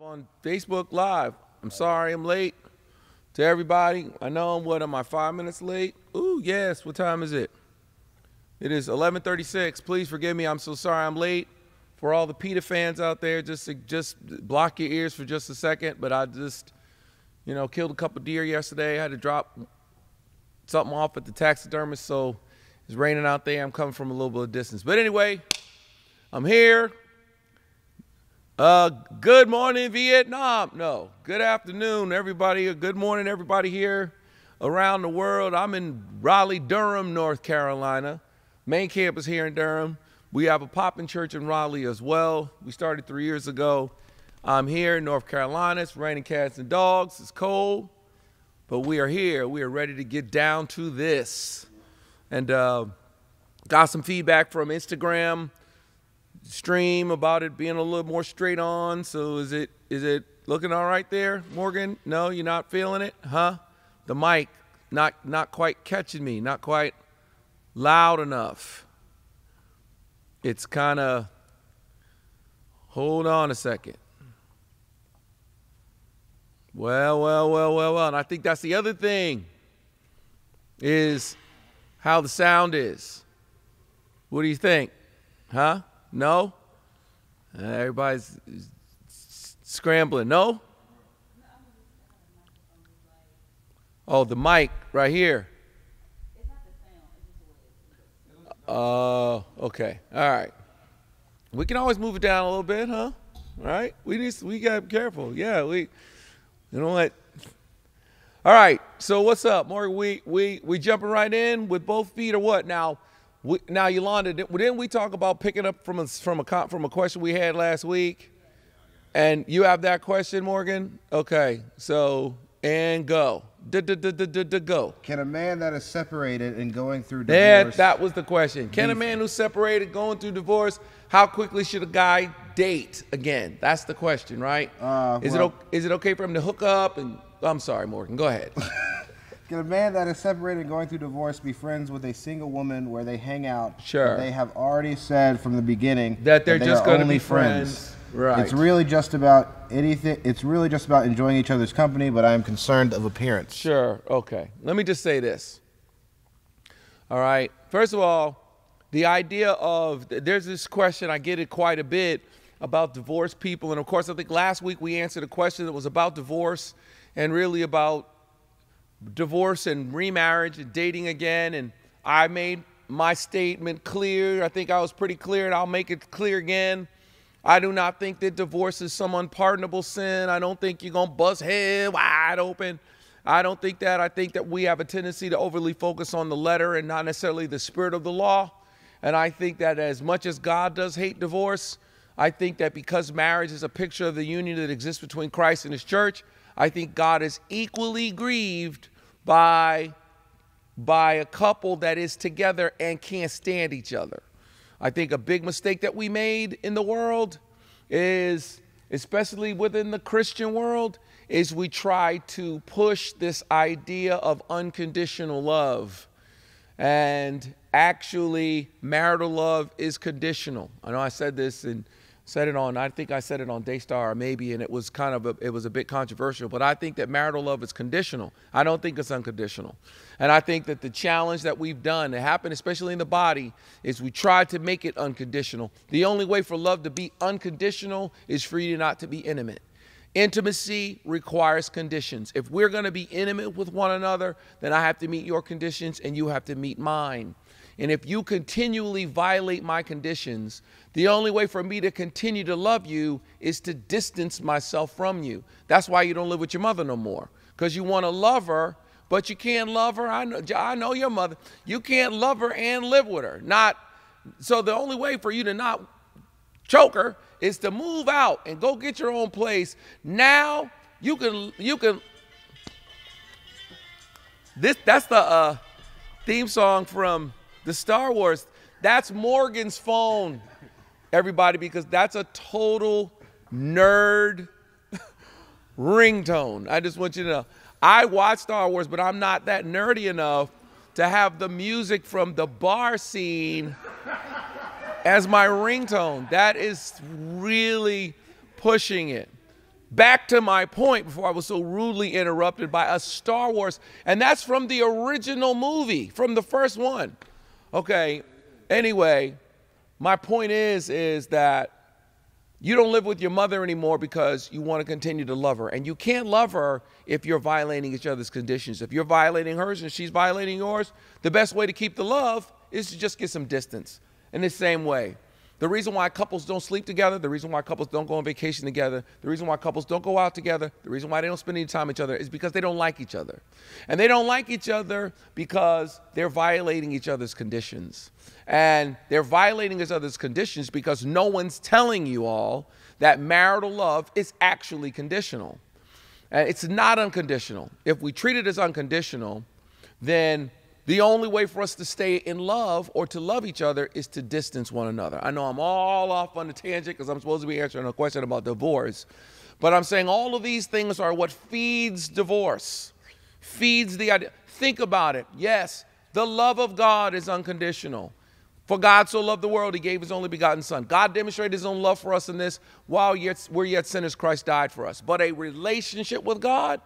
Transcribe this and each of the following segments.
On Facebook Live. I'm sorry I'm late to everybody. I know am I 5 minutes late? Ooh, yes. What time is it? It is 11:36. Please forgive me. I'm so sorry I'm late. For all the PETA fans out there, just block your ears for just a second. But I just, killed a couple deer yesterday. I had to drop something off at the taxidermist, so it's raining out there. I'm coming from a little bit of distance. But anyway, I'm here. Good morning, Vietnam. No, good afternoon, everybody. Good morning, everybody here around the world. I'm in Raleigh, Durham, North Carolina. Main campus here in Durham. We have a popping church in Raleigh as well. We started 3 years ago. I'm here in North Carolina. It's raining cats and dogs. It's cold, but we are here. We are ready to get down to this. And got some feedback from Instagram stream about it being a little more straight on. So is it looking all right there, Morgan? No, you're not feeling it, huh? The mic not quite catching me, not quite loud enough. It's kind of, hold on a second. Well, and I think that's the other thing, is how the sound is. What do you think, huh? No? Everybody's scrambling. No? Oh, the mic right here. Okay. All right. We can always move it down a little bit, huh? All right. We got to be careful. Yeah, you know what? All right. So what's up, Morgan? We jumping right in with both feet or what? Now, Yolanda, didn't we talk about picking up from a question we had last week? And you have that question, Morgan? Okay. So, and go. Go. Can a man that is separated and going through divorce... That was the question. Can a man who's separated, going through divorce, how quickly should a guy date again? That's the question, right? Is it okay for him to hook up? And I'm sorry, Morgan. Go ahead. Can a man that is separated and going through divorce be friends with a single woman where they hang out? Sure. They have already said from the beginning that they're just going to be friends. Right. It's really just about anything. It's really just about enjoying each other's company, but I am concerned of appearance. Sure. Okay. Let me just say this. All right. First of all, the idea of, there's this question, I get it quite a bit, about divorced people. And of course, I think last week we answered a question that was about divorce and really about divorce and remarriage and dating again. And I made my statement clear. I think I was pretty clear, and I'll make it clear again. I do not think that divorce is some unpardonable sin. I don't think you're going to bust head wide open. I don't think that. I think that we have a tendency to overly focus on the letter and not necessarily the spirit of the law. And I think that as much as God does hate divorce, I think that because marriage is a picture of the union that exists between Christ and his church, I think God is equally grieved by a couple that is together and can't stand each other. I think a big mistake that we made in the world is, especially within the Christian world, is we try to push this idea of unconditional love. And actually, marital love is conditional. I know I said this and I think I said it on Daystar maybe, and it was a bit controversial, but I think that marital love is conditional. I don't think it's unconditional. And I think that the challenge that we've done, that happened especially in the body, is we tried to make it unconditional. The only way for love to be unconditional is for you not to be intimate. Intimacy requires conditions. If we're going to be intimate with one another, then I have to meet your conditions and you have to meet mine. And if you continually violate my conditions, the only way for me to continue to love you is to distance myself from you. That's why you don't live with your mother no more, because you want to love her, but you can't love her. I know your mother. You can't love her and live with her. So the only way for you to not choke her is to move out and go get your own place. Now you can. That's the theme song from the Star Wars. That's Morgan's phone, everybody, because that's a total nerd ringtone. I just want you to know. I watch Star Wars, but I'm not that nerdy enough to have the music from the bar scene as my ringtone. That is really pushing it. back to my point before I was so rudely interrupted by a Star Wars, and that's from the original movie, from the first one. Okay, anyway, my point is that you don't live with your mother anymore because you want to continue to love her. And you can't love her if you're violating each other's conditions. If you're violating hers and she's violating yours, the best way to keep the love is to just get some distance. In the same way, the reason why couples don't sleep together, the reason why couples don't go on vacation together, the reason why couples don't go out together, the reason why they don't spend any time with each other is because they don't like each other. And they don't like each other because they're violating each other's conditions. And they're violating each other's conditions because no one's telling you all that marital love is actually conditional. And it's not unconditional. If we treat it as unconditional, then the only way for us to stay in love or to love each other is to distance one another. I know I'm all off on a tangent because I'm supposed to be answering a question about divorce. But I'm saying all of these things are what feeds divorce, feeds the idea. Think about it. Yes, the love of God is unconditional. For God so loved the world, he gave his only begotten son. God demonstrated his own love for us in this, while we're yet sinners, Christ died for us. But a relationship with God,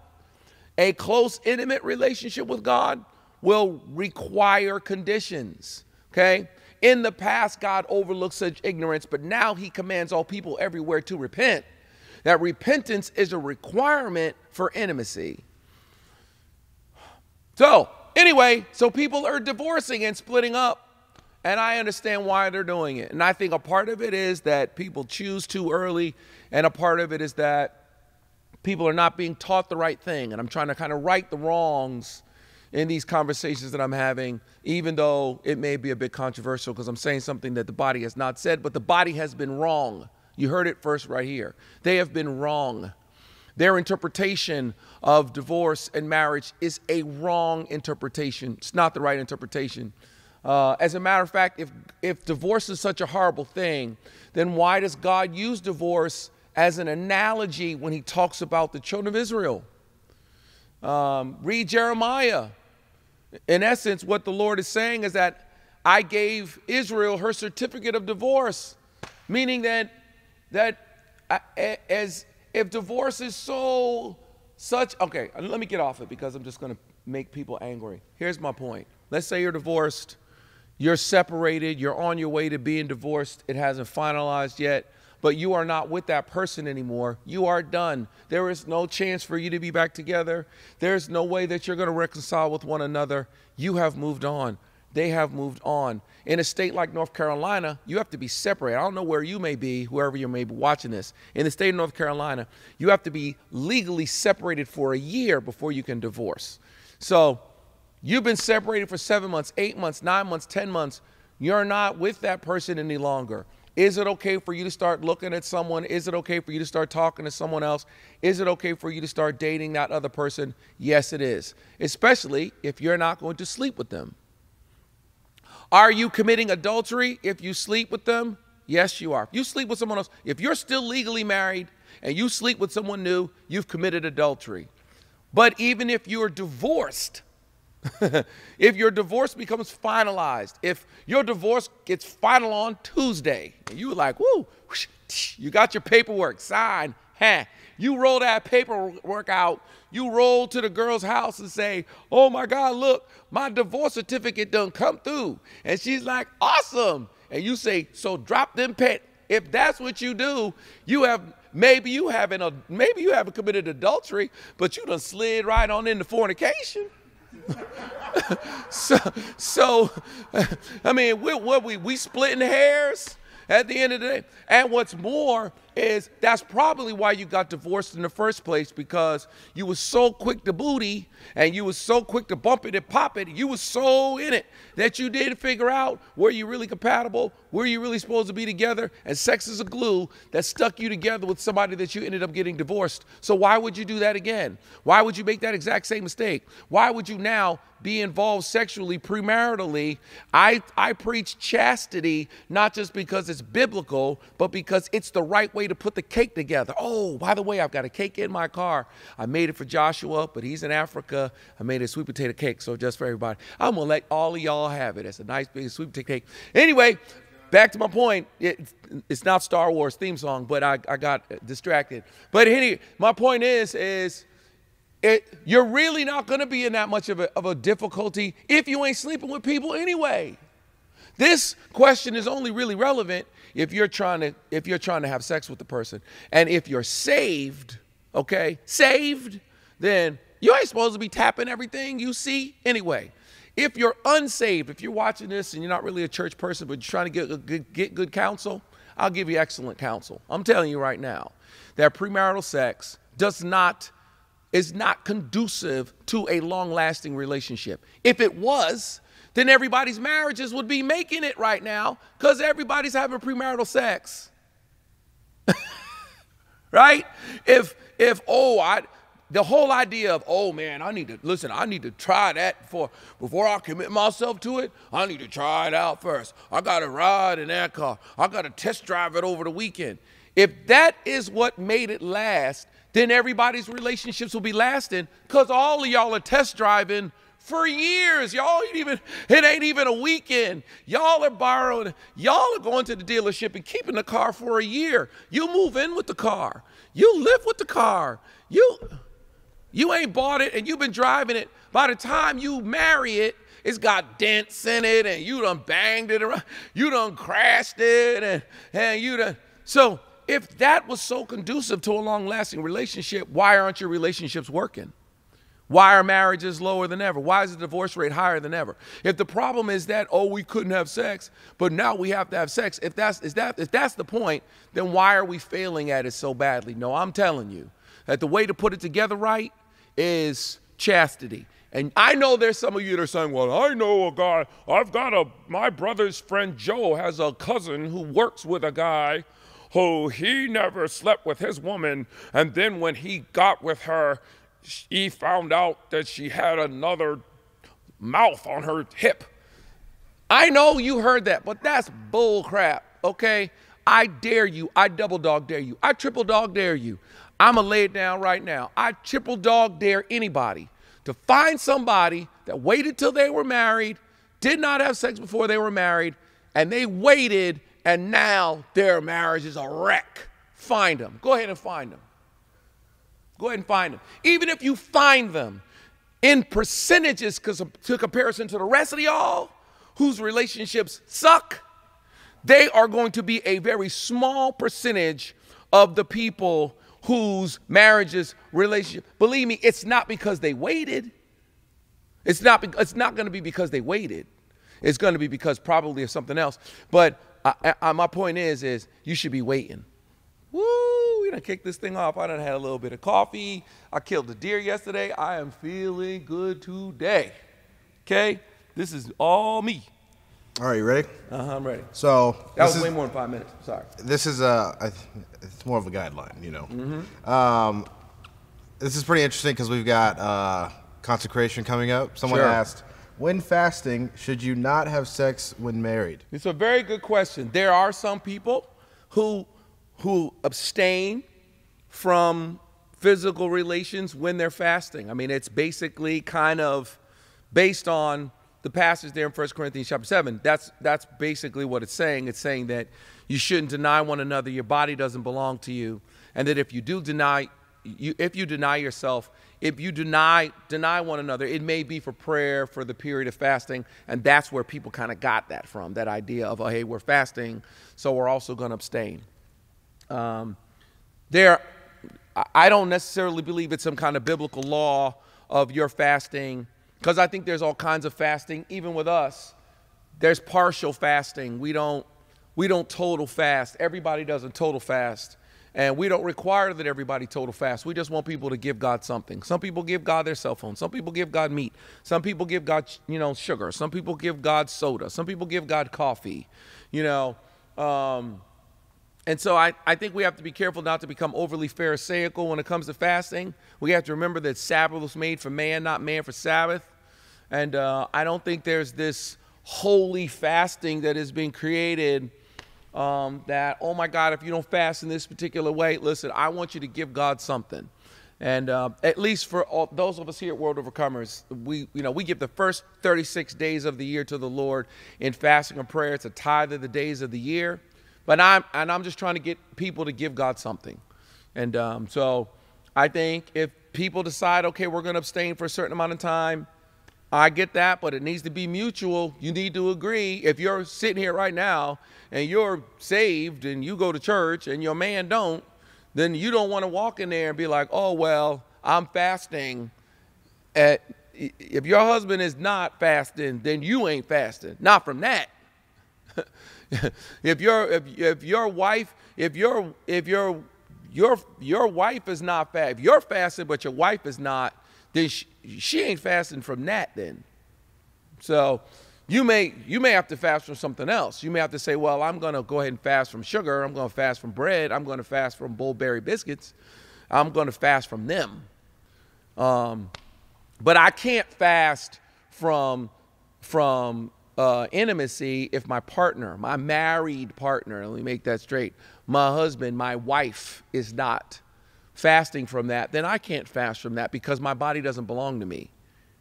a close, intimate relationship with God, will require conditions, okay? In the past, God overlooked such ignorance, but now he commands all people everywhere to repent. That repentance is a requirement for intimacy. So, anyway, so people are divorcing and splitting up, and I understand why they're doing it. And I think a part of it is that people choose too early, and a part of it is that people are not being taught the right thing, and I'm trying to kind of right the wrongs in these conversations that I'm having, even though it may be a bit controversial because I'm saying something that the body has not said, but the body has been wrong. You heard it first right here. They have been wrong. Their interpretation of divorce and marriage is a wrong interpretation. It's not the right interpretation. As a matter of fact, if divorce is such a horrible thing, then why does God use divorce as an analogy when he talks about the children of Israel? Read Jeremiah. In essence, what the Lord is saying is that I gave Israel her certificate of divorce, meaning that as if divorce is okay, let me get off it because I'm just going to make people angry. Here's my point. Let's say you're divorced, you're separated, you're on your way to being divorced, it hasn't finalized yet, but you are not with that person anymore. You are done. There is no chance for you to be back together. There's no way that you're going to reconcile with one another. You have moved on. They have moved on. In a state like North Carolina, you have to be separated. I don't know where you may be, whoever you may be watching this. In the state of North Carolina, you have to be legally separated for a year before you can divorce. So you've been separated for 7 months, 8 months, 9 months, 10 months. You're not with that person any longer. Is it okay for you to start looking at someone? Is it okay for you to start talking to someone else? Is it okay for you to start dating that other person? Yes, it is, especially if you're not going to sleep with them. Are you committing adultery if you sleep with them? Yes, you are. If you sleep with someone else, if you're still legally married and you sleep with someone new, you've committed adultery. But even if you're divorced, if your divorce becomes finalized, if your divorce gets final on Tuesday, and you were like, woo, you got your paperwork signed, you roll that paperwork out, you roll to the girl's house and say, oh my God, look, my divorce certificate done come through. And she's like, awesome. And you say, so drop them pet. If that's what you do, maybe you haven't committed adultery, but you done slid right on into fornication. so I mean, we splitting hairs at the end of the day. And what's more is that's probably why you got divorced in the first place, because you were so quick to booty and you were so quick to bump it and pop it. You were so in it that you didn't figure out were you really compatible, were you really supposed to be together, and sex is a glue that stuck you together with somebody that you ended up getting divorced. So why would you do that again? Why would you make that exact same mistake? Why would you now be involved sexually premaritally? I preach chastity, not just because it's biblical, but because it's the right way to put the cake together. Oh, by the way, I've got a cake in my car. I made it for Joshua, but he's in Africa. I made a sweet potato cake, so just for everybody. I'm going to let all of y'all have it. It's a nice big sweet potato cake. Anyway, back to my point, it's not Star Wars theme song, but I got distracted. But my point is you're really not going to be in that much of a difficulty if you ain't sleeping with people anyway. This question is only really relevant if you're trying to have sex with the person. And if you're saved, okay, then you ain't supposed to be tapping everything you see anyway. If you're unsaved, if you're watching this and you're not really a church person, but you're trying to get good counsel, I'll give you excellent counsel. I'm telling you right now that premarital sex is not conducive to a long-lasting relationship. If it was, then everybody's marriages would be making it right now because everybody's having premarital sex. Right? The whole idea of, oh man, I need to try that before I commit myself to it. I need to try it out first. I got to ride in that car. I got to test drive it over the weekend. If that is what made it last, then everybody's relationships will be lasting because all of y'all are test driving for years. It ain't even a weekend. Y'all are going to the dealership and keeping the car for a year. You move in with the car. You live with the car. You ain't bought it and you've been driving it. By the time you marry it, it's got dents in it and you done banged it around. You done crashed it and you done. So if that was so conducive to a long-lasting relationship, why aren't your relationships working? Why are marriages lower than ever? Why is the divorce rate higher than ever? If the problem is that, we couldn't have sex, but now we have to have sex, if that's the point, then why are we failing at it so badly? No, I'm telling you that the way to put it together right is chastity. And I know there's some of you that are saying, well, I know a guy, my brother's friend Joe has a cousin who works with a guy who he never slept with his woman, and then when he got with her, he found out that she had another mouth on her hip. I know you heard that, but that's bull crap, okay? I dare you. I double dog dare you. I triple dog dare you. I'm going to lay it down right now. I triple dog dare anybody to find somebody that waited till they were married, did not have sex before they were married, and they waited, and now their marriage is a wreck. Find them. Go ahead and find them. Go ahead and find them. Even if you find them in percentages to comparison to the rest of y'all whose relationships suck, they are going to be a very small percentage of the people whose relationship. Believe me, it's not because they waited. It's not going to be because they waited. It's going to be because probably of something else. But my point is you should be waiting. Woo, we done kicked this thing off. I done had a little bit of coffee. I killed a deer yesterday. I am feeling good today. Okay? This is all me. All right, you ready? I'm ready. So that was way more than 5 minutes. Sorry. This is it's more of a guideline, you know. Mm-hmm. This is pretty interesting because we've got consecration coming up. Someone asked, when fasting, should you not have sex when married? It's a very good question. There are some people who abstain from physical relations when they're fasting. I mean, it's basically kind of based on the passage there in 1 Corinthians chapter 7. That's basically what it's saying. It's saying that you shouldn't deny one another. Your body doesn't belong to you. And that if you deny yourself, if you deny one another, it may be for prayer, for the period of fasting. And that's where people kind of got that from, that idea of, hey, we're fasting, so we're also going to abstain. I don't necessarily believe it's some kind of biblical law of your fasting, because I think there's all kinds of fasting, even with us. There's partial fasting. We don't total fast. Everybody does a total fast. And we don't require that everybody total fast. We just want people to give God something. Some people give God their cell phone. Some people give God meat. Some people give God, sugar. Some people give God soda. Some people give God coffee, And so I think we have to be careful not to become overly pharisaical when it comes to fasting. We have to remember that Sabbath was made for man, not man for Sabbath. And I don't think there's this holy fasting that is being created that, oh my God, if you don't fast in this particular way, listen, I want you to give God something. And at least for those of us here at World Overcomers, we give the first 36 days of the year to the Lord in fasting and prayer. It's a tithe of the days of the year. But I'm just trying to get people to give God something. And so I think if people decide, okay, we're going to abstain for a certain amount of time, I get that, but it needs to be mutual. You need to agree. If you're sitting here right now and you're saved and you go to church and your man don't, then you don't want to walk in there and be like, oh, well, I'm fasting. If your husband is not fasting, then you ain't fasting. Not from that. If your wife is not fasting, if you're fasting but your wife is not, then she ain't fasting from that then. So you may have to fast from something else. You may have to say, well, I'm going to go ahead and fast from sugar. I'm going to fast from bread. I'm going to fast from Bullberry biscuits. I'm going to fast from them. But I can't fast from intimacy if my partner, my married partner, let me make that straight, my husband, my wife is not fasting from that, then I can't fast from that because my body doesn't belong to me.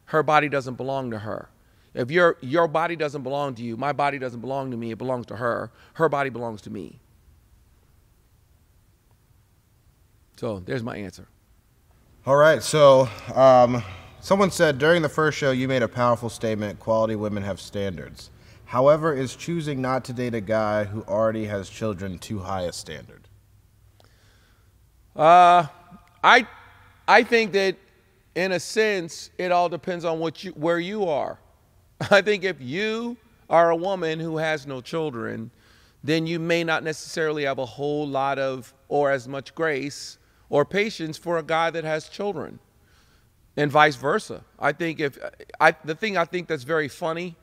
Her body doesn't belong to her. If your body doesn't belong to you, my body doesn't belong to me, it belongs to her. Her body belongs to me. So there's my answer. All right, so someone said during the first show you made a powerful statement, quality women have standards. However, is choosing not to date a guy who already has children too high a standard? I think that in a sense it all depends on where you are. I think if you are a woman who has no children, then you may not necessarily have a whole lot of or as much grace or patience for a guy that has children, and vice versa. I think the thing I think that's very funny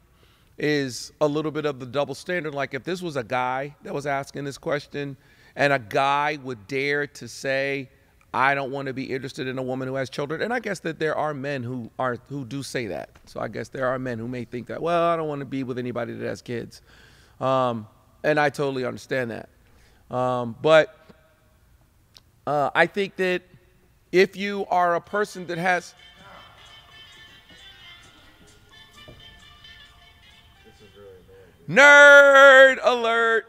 is a little bit of the double standard. Like if this was a guy that was asking this question and a guy would dare to say, I don't want to be interested in a woman who has children. And I guess that there are men who do say that. So I guess there are men who may think that, well, I don't want to be with anybody that has kids. And I totally understand that. But I think that if you are a person that has... Nerd alert!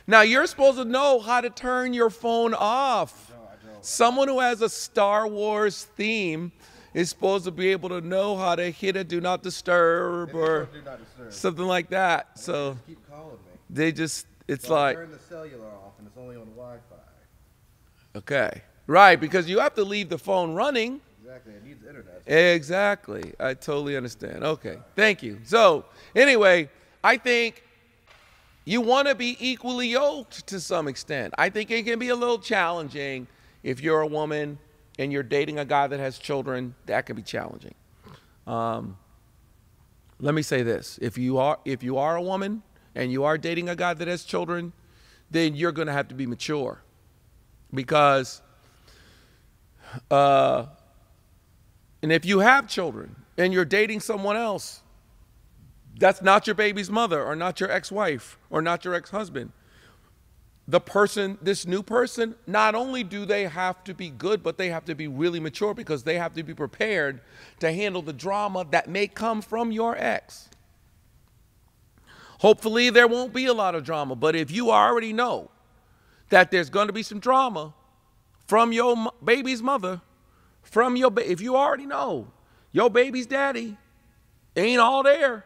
Now, you're supposed to know how to turn your phone off. No, I don't. Someone who has a Star Wars theme is supposed to be able to know how to hit a do not disturb or something like that. So keep calling me. It's like... turn the cellular off and it's only on Wi-Fi. Okay. Right, because you have to leave the phone running. Exactly, it needs internet. Exactly. I totally understand. Okay, thank you. So, anyway, I think you want to be equally yoked to some extent. I think it can be a little challenging if you're a woman and you're dating a guy that has children. That can be challenging. Let me say this: if you are a woman and you are dating a guy that has children, then you're going to have to be mature, because and if you have children and you're dating someone else, that's not your baby's mother or not your ex-wife or not your ex-husband. This new person, not only do they have to be good, but they have to be really mature, because they have to be prepared to handle the drama that may come from your ex. Hopefully there won't be a lot of drama, but if you already know that there's going to be some drama from your baby's mother, if you already know your baby's daddy ain't all there,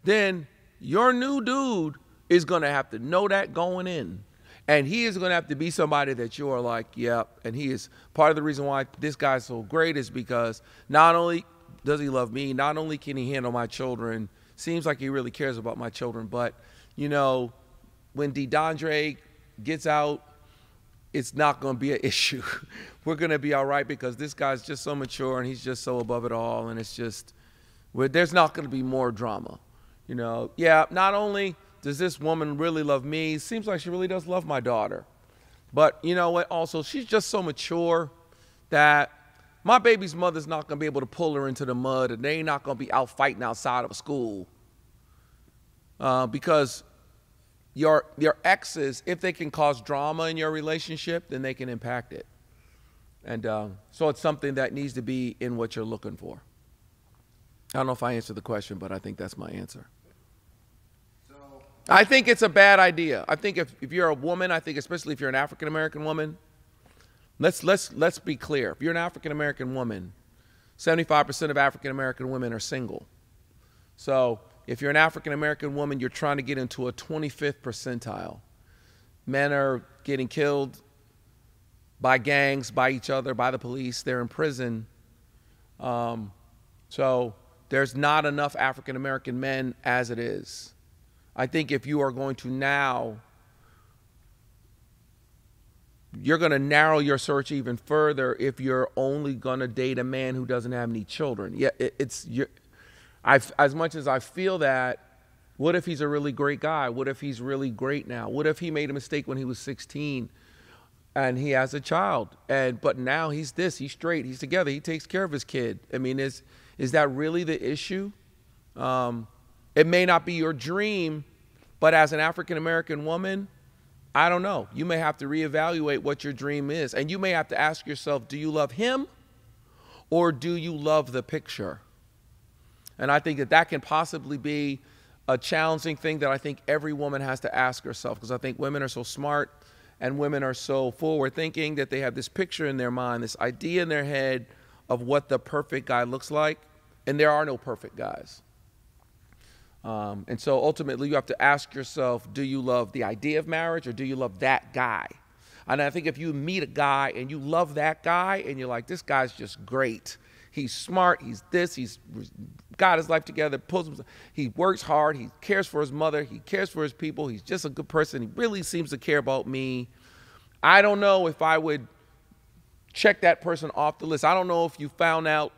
then your new dude is going to have to know that going in. And he is going to have to be somebody that you are like, yep. And he is part of the reason why this guy's so great is because not only does he love me, not only can he handle my children, seems like he really cares about my children, but, when DeDondre gets out, it's not going to be an issue. We're going to be all right, because this guy's just so mature and he's just so above it all. And it's just, there's not going to be more drama. Yeah, not only does this woman really love me, it seems like she really does love my daughter. But you know what? Also, she's just so mature that my baby's mother's not going to be able to pull her into the mud, and they ain't not going to be out fighting outside of a school. Because, your exes, if they can cause drama in your relationship, then they can impact it. And so it's something that needs to be in what you're looking for. I don't know if I answered the question, but I think that's my answer. I think it's a bad idea. I think if you're a woman, I think especially if you're an African-American woman, let's be clear. If you're an African-American woman, 75% of African-American women are single. So if you're an African-American woman, you're trying to get into a 25th percentile. Men are getting killed by gangs, by each other, by the police. They're in prison. So there's not enough African-American men as it is. I think if you are going to now, you're going to narrow your search even further if you're only going to date a man who doesn't have any children. Yeah, as much as I feel that, what if he's a really great guy? What if he's really great now? What if he made a mistake when he was 16 and he has a child? But now he's he's straight, he's together, he takes care of his kid. I mean, is that really the issue? It may not be your dream, but as an African-American woman, I don't know. You may have to reevaluate what your dream is. And you may have to ask yourself, do you love him or do you love the picture? And I think that can possibly be a challenging thing that I think every woman has to ask herself, because I think women are so smart and women are so forward thinking that they have this picture in their mind, this idea in their head of what the perfect guy looks like. And there are no perfect guys. And so ultimately you have to ask yourself, do you love the idea of marriage or do you love that guy? And I think if you meet a guy and you love that guy and you're like, this guy's just great. He's smart. He's he's got his life together. He works hard. He cares for his mother. He cares for his people. He's just a good person. He really seems to care about me. I don't know if I would check that person off the list. I don't know if you found out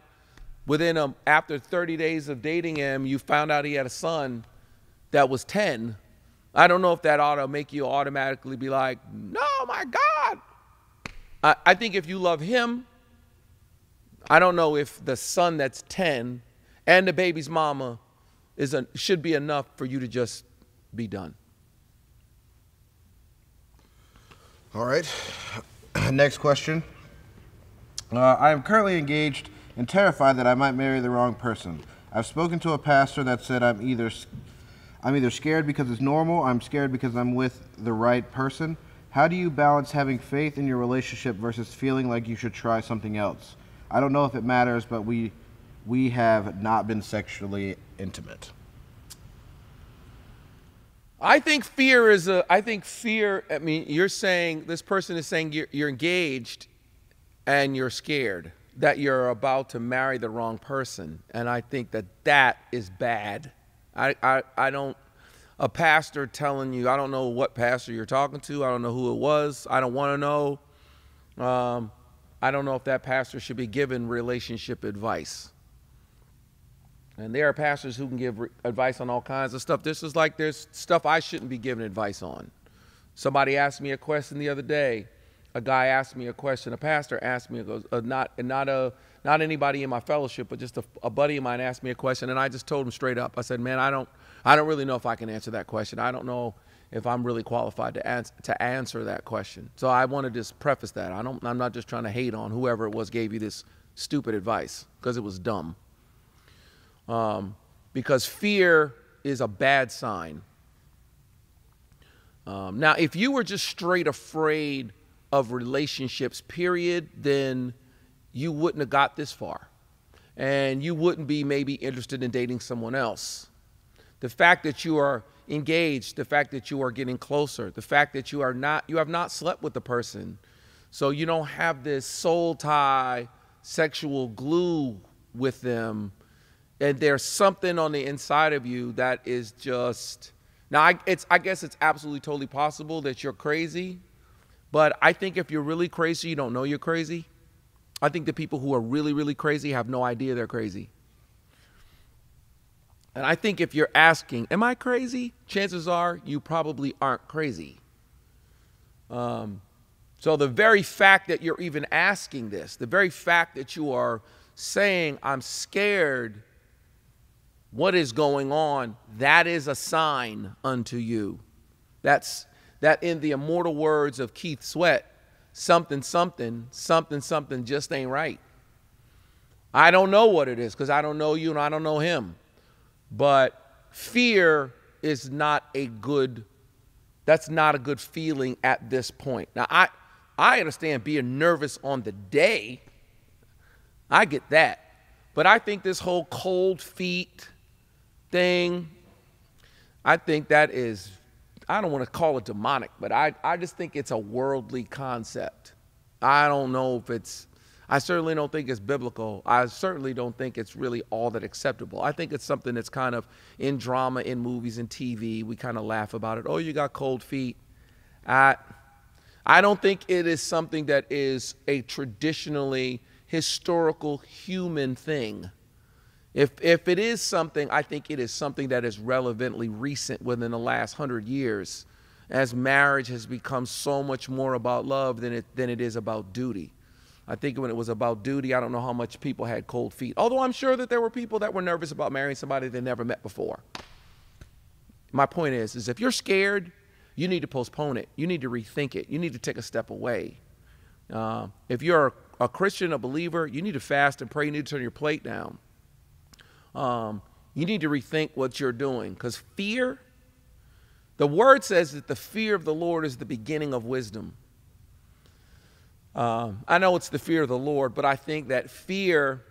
after 30 days of dating him, you found out he had a son that was 10. I don't know if that ought to make you automatically be like, no, my God. I think if you love him, I don't know if the son that's 10 and the baby's mama should be enough for you to just be done. All right. Next question. I am currently engaged and terrified that I might marry the wrong person. I've spoken to a pastor that said I'm either scared because it's normal, I'm scared because I'm with the right person. How do you balance having faith in your relationship versus feeling like you should try something else? I don't know if it matters, but we have not been sexually intimate. I think fear, I mean, you're saying, this person is saying you're engaged and you're scared that you're about to marry the wrong person. And I think that is bad. I don't, a pastor telling you, I don't know what pastor you're talking to. I don't know who it was. I don't want to know. I don't know if that pastor should be given relationship advice. And there are pastors who can give advice on all kinds of stuff. There's stuff I shouldn't be giving advice on. Somebody asked me a question the other day. A guy asked me a question. A pastor asked me, not anybody in my fellowship, but just a buddy of mine asked me a question, and I just told him straight up. I said, man, I don't really know if I can answer that question. I don't know if I'm really qualified to answer that question. So I want to just preface that. I'm not just trying to hate on whoever it was gave you this stupid advice, because it was dumb. Because fear is a bad sign. Now, if you were just straight afraid of relationships, period, then you wouldn't have got this far. And you wouldn't be maybe interested in dating someone else. The fact that you are engaged, the fact that you are getting closer, the fact that you have not slept with the person, so you don't have this soul tie, sexual glue with them, and there's something on the inside of you that is just, now I guess it's absolutely totally possible that you're crazy, but I think if you're really crazy, you don't know you're crazy. I think the people who are really, really crazy have no idea they're crazy. And I think if you're asking, am I crazy? Chances are you probably aren't crazy. So the very fact that you're even asking this, the very fact that you are saying, I'm scared, what is going on, that is a sign unto you That in the immortal words of Keith Sweat, something, something, something, something just ain't right. I don't know what it is because I don't know you and I don't know him. But fear is not a good, that's not a good feeling at this point. Now, I understand being nervous on the day. I get that. But I think this whole cold feet thing, I think that is, I don't want to call it demonic, but I just think it's a worldly concept. I don't know if it's, I certainly don't think it's biblical. I certainly don't think it's really all that acceptable. I think it's something that's kind of in drama, in movies, and TV. We kind of laugh about it. Oh, you got cold feet. I don't think it is something that is a traditionally historical human thing. If it is something, I think it is something that is relevantly recent within the last 100 years, as marriage has become so much more about love than it is about duty. I think when it was about duty, I don't know how much people had cold feet. Although I'm sure that there were people that were nervous about marrying somebody they never met before. My point is if you're scared, you need to postpone it. You need to rethink it. You need to take a step away. If you're a Christian, a believer, you need to fast and pray. You need to turn your plate down. You need to rethink what you're doing, because fear, the word says that the fear of the Lord is the beginning of wisdom. I know it's the fear of the Lord, but I think that fear,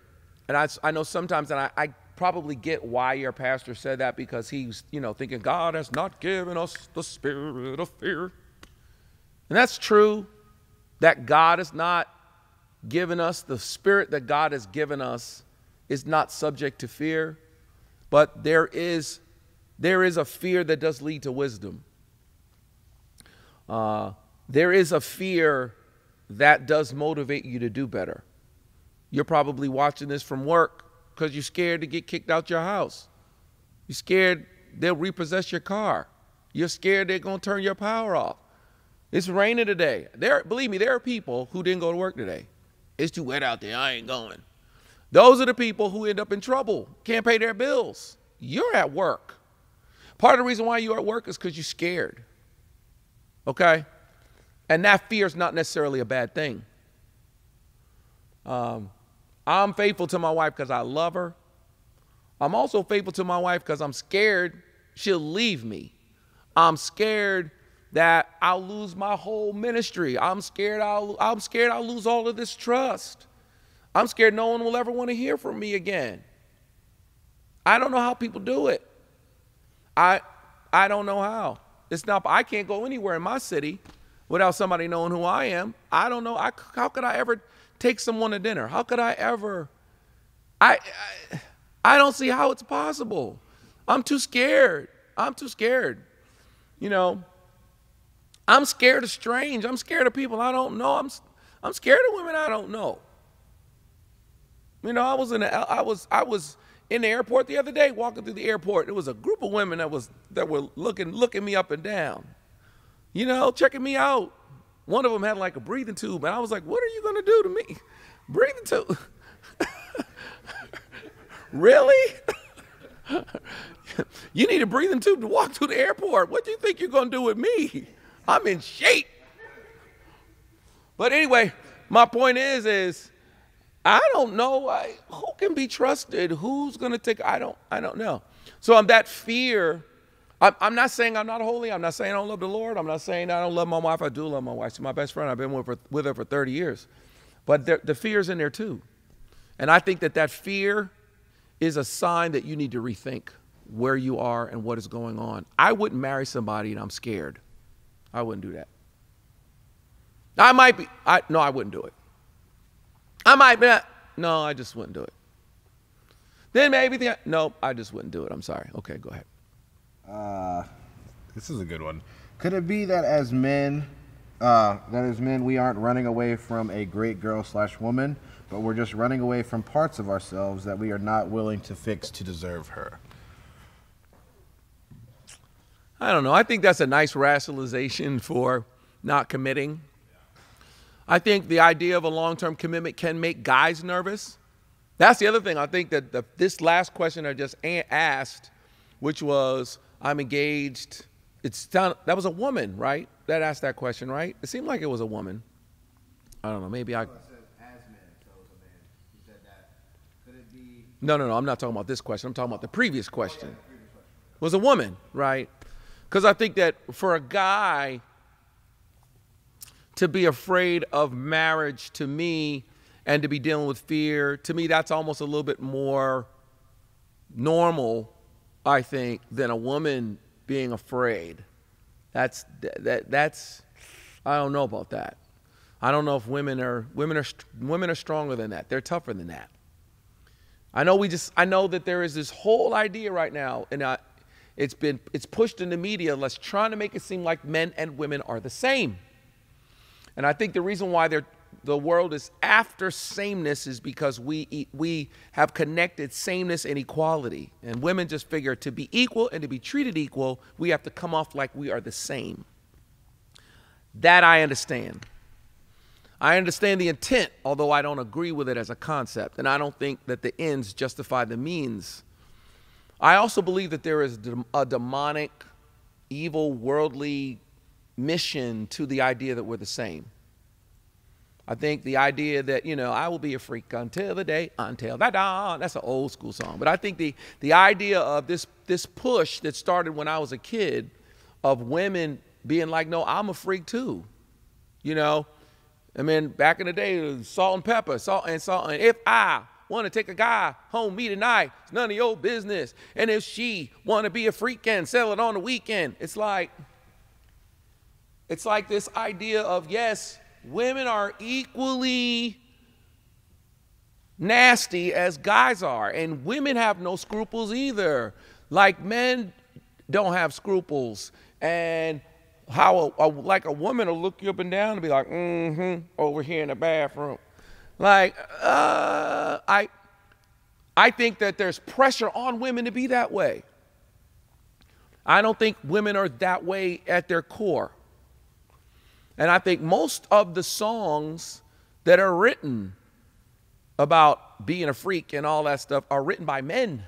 and I know sometimes, and I probably get why your pastor said that, because he's, thinking God has not given us the spirit of fear. And that's true, that God has not given us, the spirit that God has given us is not subject to fear, but there is a fear that does lead to wisdom. There is a fear that does motivate you to do better. You're probably watching this from work because you're scared to get kicked out your house. You're scared they'll repossess your car. You're scared they're going to turn your power off. It's raining today. Believe me, there are people who didn't go to work today. It's too wet out there. I ain't going. Those are the people who end up in trouble, can't pay their bills. You're at work. Part of the reason why you're at work is because you're scared. Okay? And that fear is not necessarily a bad thing. I'm faithful to my wife because I love her. I'm also faithful to my wife because I'm scared she'll leave me. I'm scared that I'll lose my whole ministry. I'm scared I'll lose all of this trust. I'm scared no one will ever want to hear from me again. I don't know how people do it. I don't know how. I can't go anywhere in my city without somebody knowing who I am. I don't know. How could I ever take someone to dinner? How could I ever? I don't see how it's possible. I'm too scared. I'm scared of strange. I'm scared of people I don't know. I'm scared of women I don't know. I was in the airport the other day, walking through the airport. There was a group of women that were looking me up and down, checking me out. One of them had like a breathing tube, and I was like, "What are you gonna do to me? Breathing tube? Really? You need a breathing tube to walk through the airport. What do you think you're gonna do with me? I'm in shape." But anyway, my point is I don't know who can be trusted. Who's going to take? I don't know. So I'm that fear. I'm not saying I'm not holy. I'm not saying I don't love the Lord. I'm not saying I don't love my wife. I do love my wife. She's my best friend. I've been with her for 30 years. But the fear's in there too. And I think that fear is a sign that you need to rethink where you are and what is going on. I wouldn't marry somebody and I'm scared. I wouldn't do that. I might be. No, I wouldn't do it. I might be. No, I just wouldn't do it. Then maybe no, I just wouldn't do it. I'm sorry. Okay, go ahead. This is a good one. Could it be that as men, we aren't running away from a great girl / woman, but we're just running away from parts of ourselves that we are not willing to fix to deserve her? I don't know. I think that's a nice rationalization for not committing. I think the idea of a long-term commitment can make guys nervous. That's the other thing. I think that this last question I just asked, which was, I'm engaged that was a woman, right? That asked that question, right? It seemed like it was a woman. I don't know. Maybe I. Said as men, so it was a man. You said that. Could it be? No. I'm not talking about this question. I'm talking about the previous question. It was a woman, right? Because I think that for a guy to be afraid of marriage, to me, and to be dealing with fear, to me, that's almost a little bit more normal, I think, than a woman being afraid. That's I don't know about that. I don't know if women are stronger than that. They're tougher than that. I know that there is this whole idea right now, and it's pushed in the media. Let's trying to make it seem like men and women are the same. And I think the reason why the world is after sameness is because we have connected sameness and equality. And women just figure to be equal and to be treated equal, we have to come off like we are the same. That I understand. I understand the intent, although I don't agree with it as a concept. And I don't think that the ends justify the means. I also believe that there is a demonic, evil, worldly mission to the idea that we're the same. I think the idea that, I will be a freak until the dawn. That's an old school song. But I think the idea of this push that started when I was a kid of women being like, no, I'm a freak too. I mean, back in the day, it was salt and pepper, salt. And if I want to take a guy home me tonight, it's none of your business. And if she want to be a freak and sell it on the weekend, it's like this idea of, yes, women are equally nasty as guys are, and women have no scruples either. Like men don't have scruples, and how like a woman will look you up and down and be like, over here in the bathroom. Like, I think that there's pressure on women to be that way. I don't think women are that way at their core. And I think most of the songs that are written about being a freak and all that stuff are written by men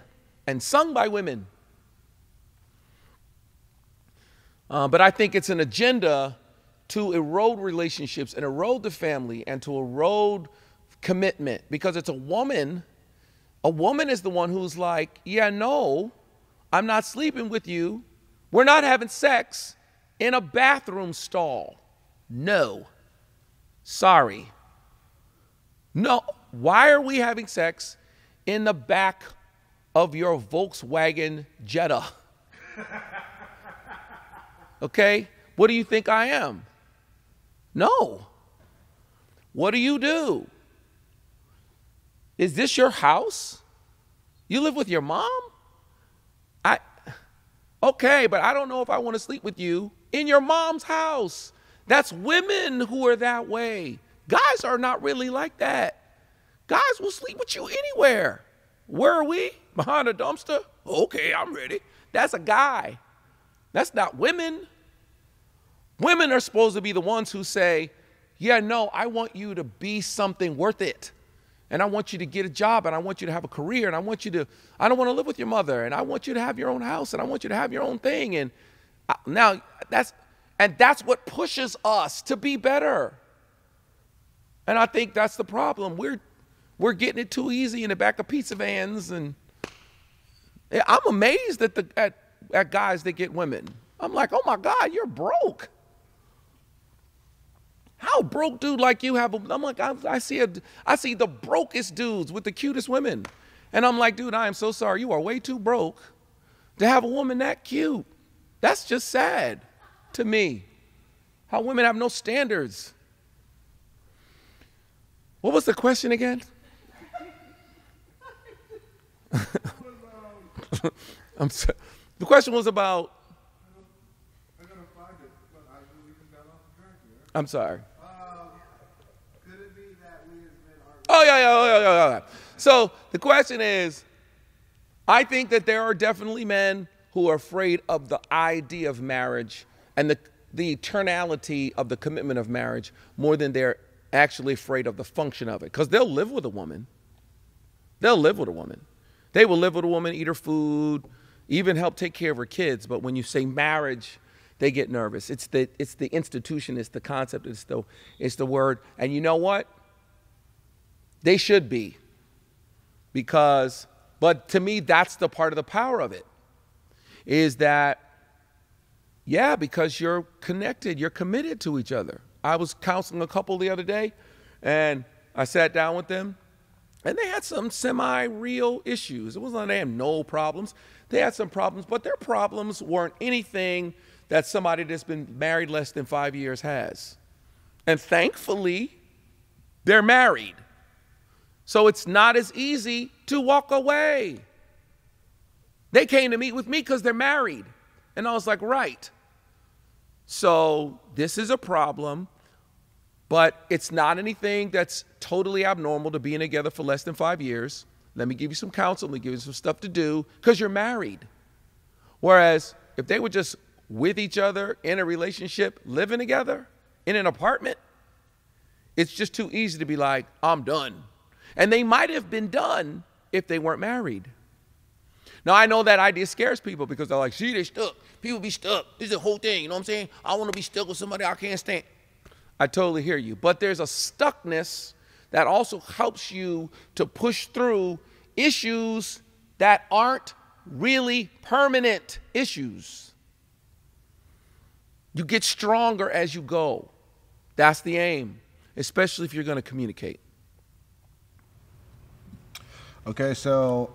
and sung by women. But I think it's an agenda to erode relationships and erode the family and to erode commitment, because it's a woman. A woman is the one who's like, yeah, no, I'm not sleeping with you. We're not having sex in a bathroom stall. No. Sorry. No. Why are we having sex in the back of your Volkswagen Jetta? Okay? What do you think I am? No. What do you do? Is this your house? You live with your mom? Okay, but I don't know if I want to sleep with you in your mom's house. That's women who are that way. Guys are not really like that. Guys will sleep with you anywhere. Where are we? Behind a dumpster? Okay, I'm ready. That's a guy. That's not women. Women are supposed to be the ones who say, yeah, no, I want you to be something worth it. And I want you to get a job, and I want you to have a career, and I don't want to live with your mother, and I want you to have your own house, and I want you to have your own thing. And that's what pushes us to be better. And I think that's the problem. We're getting it too easy in the back of pizza vans, and I'm amazed at guys that get women. I'm like, oh my God, you're broke. How broke dude like you have? I'm like, I see the brokest dudes with the cutest women, and I'm like, dude, I am so sorry. You are way too broke to have a woman that cute. That's just sad to me. How women have no standards. What was the question again? The question was about. I'm sorry. Could it be that we as men are? Oh, yeah. So the question is, I think that there are definitely men who are afraid of the idea of marriage and the eternality of the commitment of marriage more than they're actually afraid of the function of it. Because they'll live with a woman. They will live with a woman, eat her food, even help take care of her kids. But when you say marriage, they get nervous. It's the institution, it's the concept, it's the word. And you know what? They should be. But to me, that's the part of the power of it, is that, yeah, because you're connected, you're committed to each other. I was counseling a couple the other day, and I sat down with them, and they had some semi-real issues. It wasn't like they had no problems. They had some problems, but their problems weren't anything that somebody that's been married less than 5 years has. And thankfully, they're married. So it's not as easy to walk away. They came to meet with me because they're married. And I was like, right. So this is a problem, but it's not anything that's totally abnormal to being together for less than 5 years. Let me give you some counsel. Let me give you some stuff to do because you're married. Whereas if they were just with each other in a relationship, living together in an apartment, it's just too easy to be like, I'm done. And they might have been done if they weren't married. Now, I know that idea scares people because they're like, see, they stuck. People be stuck. This is the whole thing. You know what I'm saying? I want to be stuck with somebody I can't stand. I totally hear you. But there's a stuckness that also helps you to push through issues that aren't really permanent issues. You get stronger as you go. That's the aim, especially if you're going to communicate. Okay, so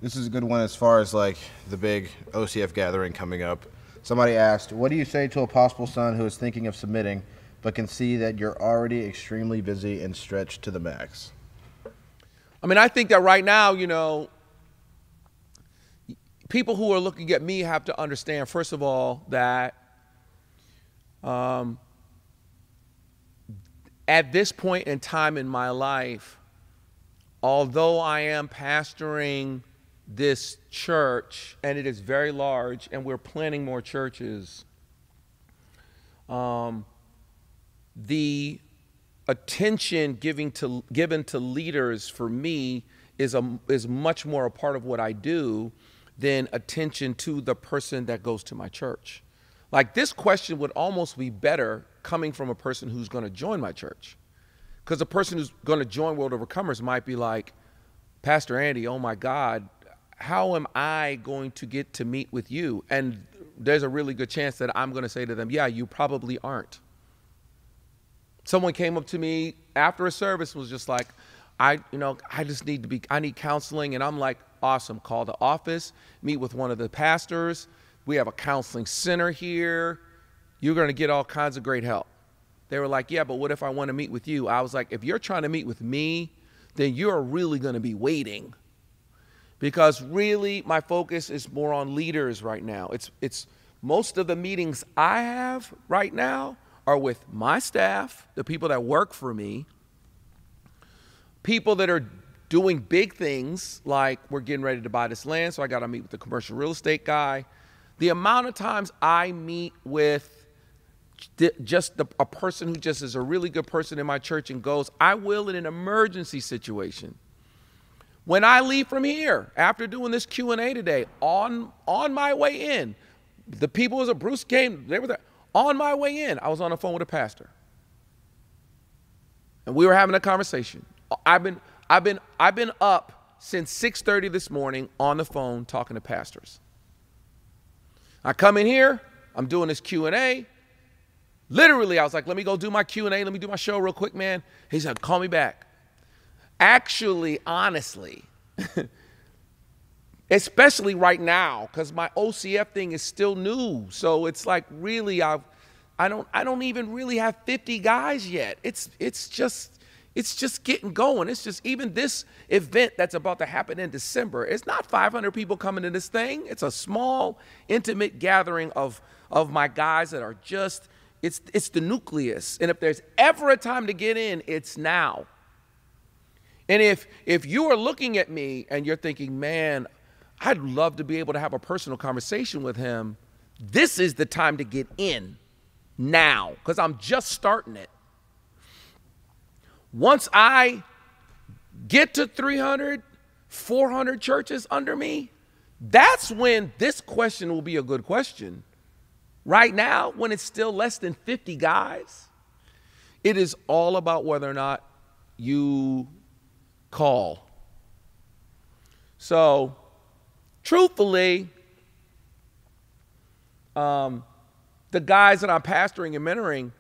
this is a good one as far as like the big OCF gathering coming up. Somebody asked, what do you say to a possible son who is thinking of submitting but can see that you're already extremely busy and stretched to the max? I mean, I think that right now, you know, people who are looking at me have to understand, first of all, that at this point in time in my life, although I am pastoring this church, and it is very large, and we're planning more churches, the attention given to leaders for me is much more a part of what I do than attention to the person that goes to my church. Like, this question would almost be better coming from a person who's going to join my church. Because the person who's going to join World Overcomers might be like, Pastor Andy, oh my God, how am I going to get to meet with you? And there's a really good chance that I'm going to say to them, yeah, you probably aren't. Someone came up to me after a service, was just like, I need counseling. And I'm like, awesome, call the office, meet with one of the pastors. We have a counseling center here. You're going to get all kinds of great help. They were like, yeah, but what if I want to meet with you? I was like, if you're trying to meet with me, then you're really going to be waiting. Because really, my focus is more on leaders right now. It's most of the meetings I have right now are with my staff, the people that work for me, people that are doing big things, like we're getting ready to buy this land, so I got to meet with the commercial real estate guy. The amount of times I meet with a person who just is a really good person in my church and goes, I will in an emergency situation. When I leave from here, after doing this Q&A today, on my way in, the people, as Bruce came, they were there. On my way in, I was on the phone with a pastor. And we were having a conversation. I've been up since 6:30 this morning on the phone talking to pastors. I come in here, I'm doing this Q&A. Literally, I was like, let me go do my Q&A. Let me do my show real quick, man. He said, call me back. Actually, honestly, especially right now, because my OCF thing is still new. So it's like, really, I don't even really have 50 guys yet. It's just getting going. It's just, even this event that's about to happen in December, it's not 500 people coming to this thing. It's a small, intimate gathering of my guys that are just, it's the nucleus. And if there's ever a time to get in, it's now. And if you are looking at me and you're thinking, man, I'd love to be able to have a personal conversation with him, this is the time to get in now, because I'm just starting it. Once I get to 300, 400 churches under me, That's when this question will be a good question. Right now, when it's still less than 50 guys, it is all about whether or not you call. So, truthfully, the guys that I'm pastoring and mentoring,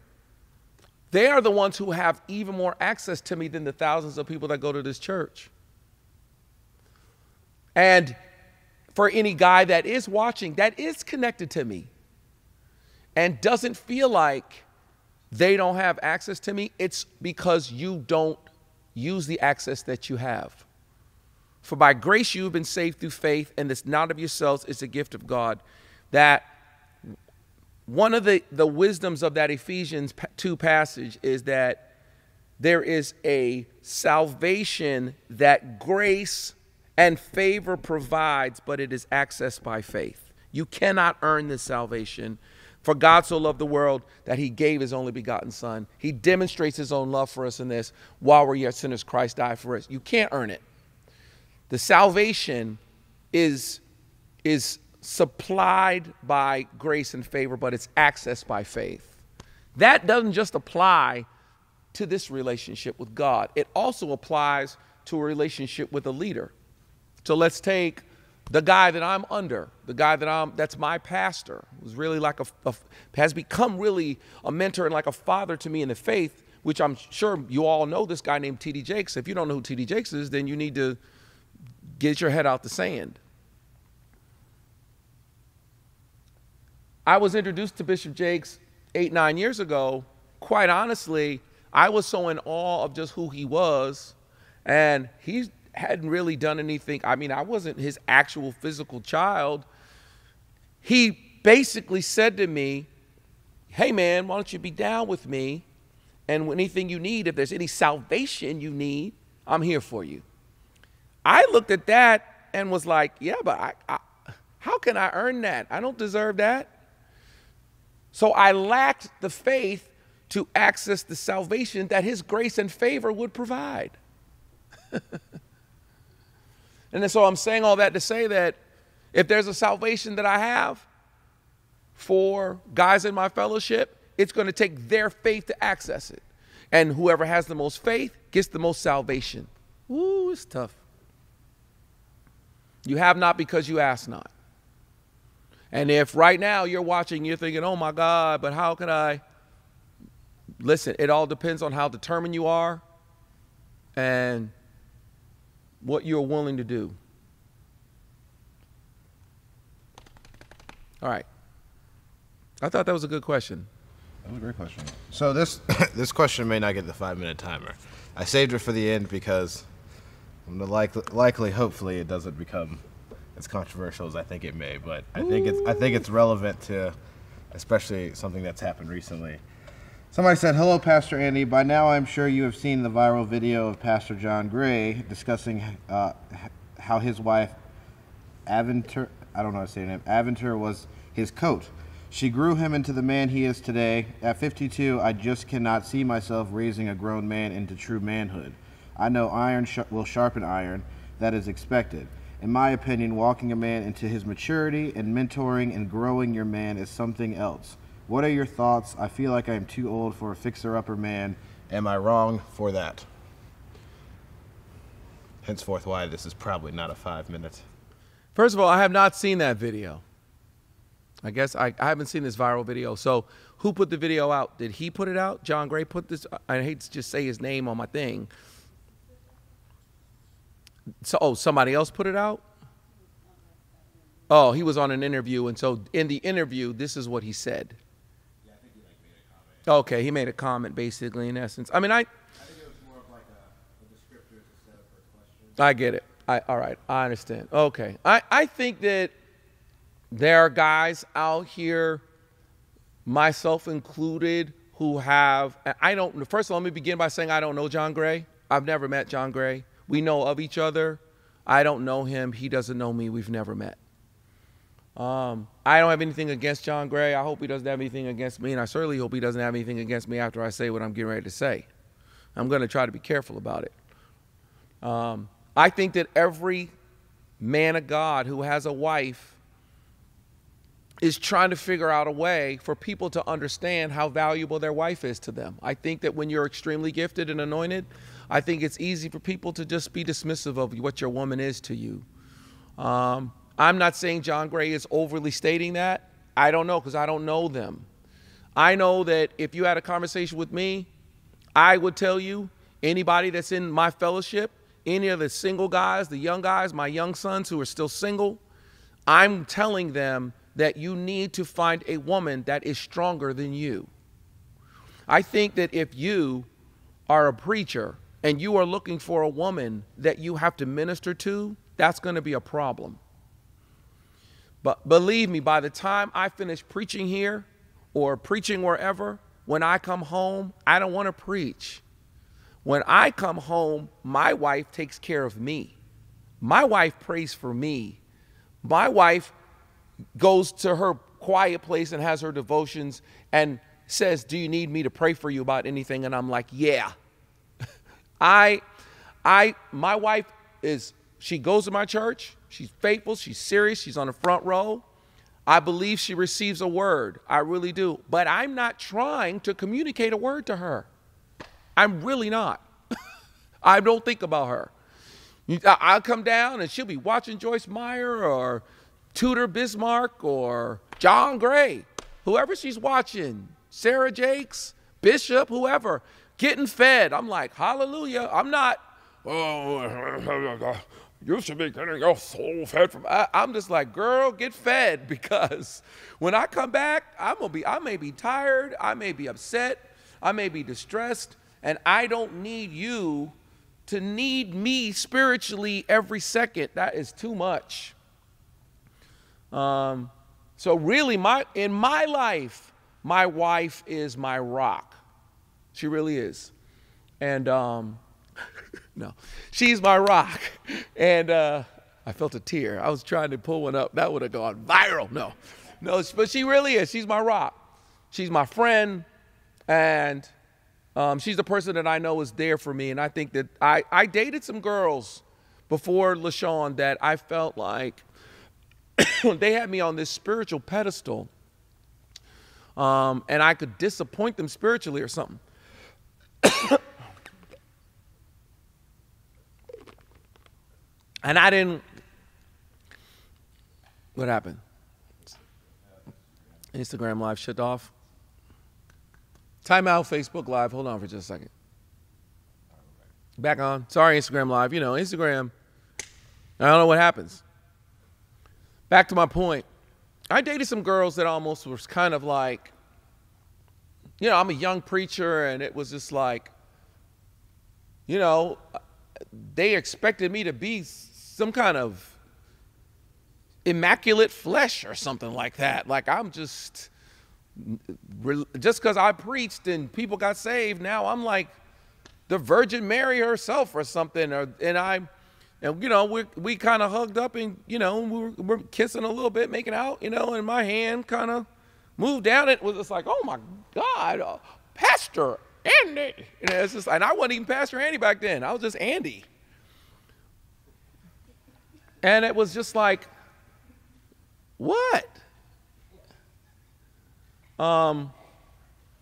they are the ones who have even more access to me than the thousands of people that go to this church. And for any guy that is watching, that is connected to me and doesn't feel like they don't have access to me, it's because you don't use the access that you have. For by grace you have been saved through faith, and it's not of yourselves, it's a gift of God. That one of the wisdoms of that Ephesians 2 passage is that there is a salvation that grace and favor provides, but it is accessed by faith. You cannot earn this salvation. For God so loved the world that he gave his only begotten son. He demonstrates his own love for us in this. While we're yet sinners, Christ died for us. You can't earn it. The salvation is supplied by grace and favor, but it's accessed by faith. That doesn't just apply to this relationship with God. It also applies to a relationship with a leader. So let's take the guy that I'm under, the guy that's my pastor, who's really like has become really a mentor and like a father to me in the faith, which I'm sure you all know this guy named T.D. Jakes. If you don't know who T.D. Jakes is, then you need to get your head out the sand. I was introduced to Bishop Jakes 8-9 years ago. Quite honestly, I was so in awe of just who he was, and he hadn't really done anything. I mean, I wasn't his actual physical child. He basically said to me, hey man, why don't you be down with me? And anything you need, if there's any salvation you need, I'm here for you. I looked at that and was like, yeah, but how can I earn that? I don't deserve that. So I lacked the faith to access the salvation that his grace and favor would provide. And so I'm saying all that to say that if there's a salvation that I have for guys in my fellowship, it's going to take their faith to access it. And whoever has the most faith gets the most salvation. Ooh, it's tough. You have not because you ask not. And if right now you're watching, you're thinking, oh my God, but how can I? Listen, it all depends on how determined you are and what you're willing to do. All right. I thought that was a good question. That was a great question. So this question may not get the 5-minute timer. I saved it for the end because likely, hopefully, it doesn't become as controversial as I think it may. But I think it's relevant to, especially something that's happened recently. Somebody said, hello, Pastor Andy. By now, I'm sure you have seen the viral video of Pastor John Gray discussing how his wife, Aventer, I don't know how to say her name, Aventer was his coat. She grew him into the man he is today. At 52, I just cannot see myself raising a grown man into true manhood. I know iron will sharpen iron. That is expected. In my opinion, walking a man into his maturity and mentoring and growing your man is something else. What are your thoughts? I feel like I am too old for a fixer-upper man. Am I wrong for that? Henceforth, why this is probably not a 5-minute. First of all, I have not seen that video. I guess I haven't seen this viral video. So who put the video out? Did he put it out? John Gray put this? I hate to just say his name on my thing. So, somebody else put it out? Oh, he was on an interview. And so in the interview, this is what he said. Yeah, I think he made a comment. Okay, he made a comment basically in essence. I mean, I think it was more of like a descriptor to set up for a question. I get it. All right, I understand. Okay. I think that there are guys out here, myself included, who have, first of all, let me begin by saying I don't know John Gray. I've never met John Gray. We know of each other. I don't know him. He doesn't know me. We've never met. I don't have anything against John Gray. I hope he doesn't have anything against me, and I certainly hope he doesn't have anything against me after I say what I'm getting ready to say. I'm going to try to be careful about it. I think that every man of God who has a wife is trying to figure out a way for people to understand how valuable their wife is to them. I think that when you're extremely gifted and anointed, I think it's easy for people to just be dismissive of what your woman is to you. I'm not saying John Gray is overly stating that. I don't know, because I don't know them. I know that if you had a conversation with me, I would tell you, anybody that's in my fellowship, any of the single guys, the young guys, my young sons who are still single, I'm telling them that you need to find a woman that is stronger than you. I think that if you are a preacher and you are looking for a woman that you have to minister to, that's going to be a problem. But believe me, by the time I finish preaching here or preaching wherever, when I come home, I don't want to preach. When I come home, my wife takes care of me. My wife prays for me. My wife goes to her quiet place and has her devotions and says, do you need me to pray for you about anything? And I'm like, yeah. My wife she goes to my church. She's faithful. She's serious. She's on the front row. I believe she receives a word. I really do. But I'm not trying to communicate a word to her. I'm really not. I don't think about her. I'll come down and she'll be watching Joyce Meyer or Tudor Bismarck or John Gray, whoever she's watching, Sarah Jakes, Bishop, whoever, getting fed. I'm like, hallelujah. I'm not, you should be getting your soul fed from. I'm just like, girl, get fed, because when I come back, I may be tired, I may be upset, I may be distressed, and I don't need you to need me spiritually every second. That is too much. So really, in my life, my wife is my rock. She really is. And no, she's my rock. And I felt a tear. I was trying to pull one up. That would have gone viral. No, but she really is. She's my rock. She's my friend. And she's the person that I know is there for me. And I think that I dated some girls before LaShawn that I felt like they had me on this spiritual pedestal, and I could disappoint them spiritually or something. And I didn't. What happened? Instagram Live shut off. Time out, Facebook Live. Hold on for just a second. Back on. Sorry, Instagram Live. You know, Instagram, I don't know what happens. Back to my point. I dated some girls that almost was kind of like, you know, I'm a young preacher, and it was just like, you know, they expected me to be some kind of immaculate flesh or something like that. Like I'm just because I preached and people got saved, now I'm like the Virgin Mary herself or something. And you know, we kind of hugged up, and you know, we're kissing a little bit, making out, you know, and my hand kind of moved down. It was just like, oh my God, Pastor Andy. You know, it's just, and I wasn't even Pastor Andy back then. I was just Andy. And it was just like, what?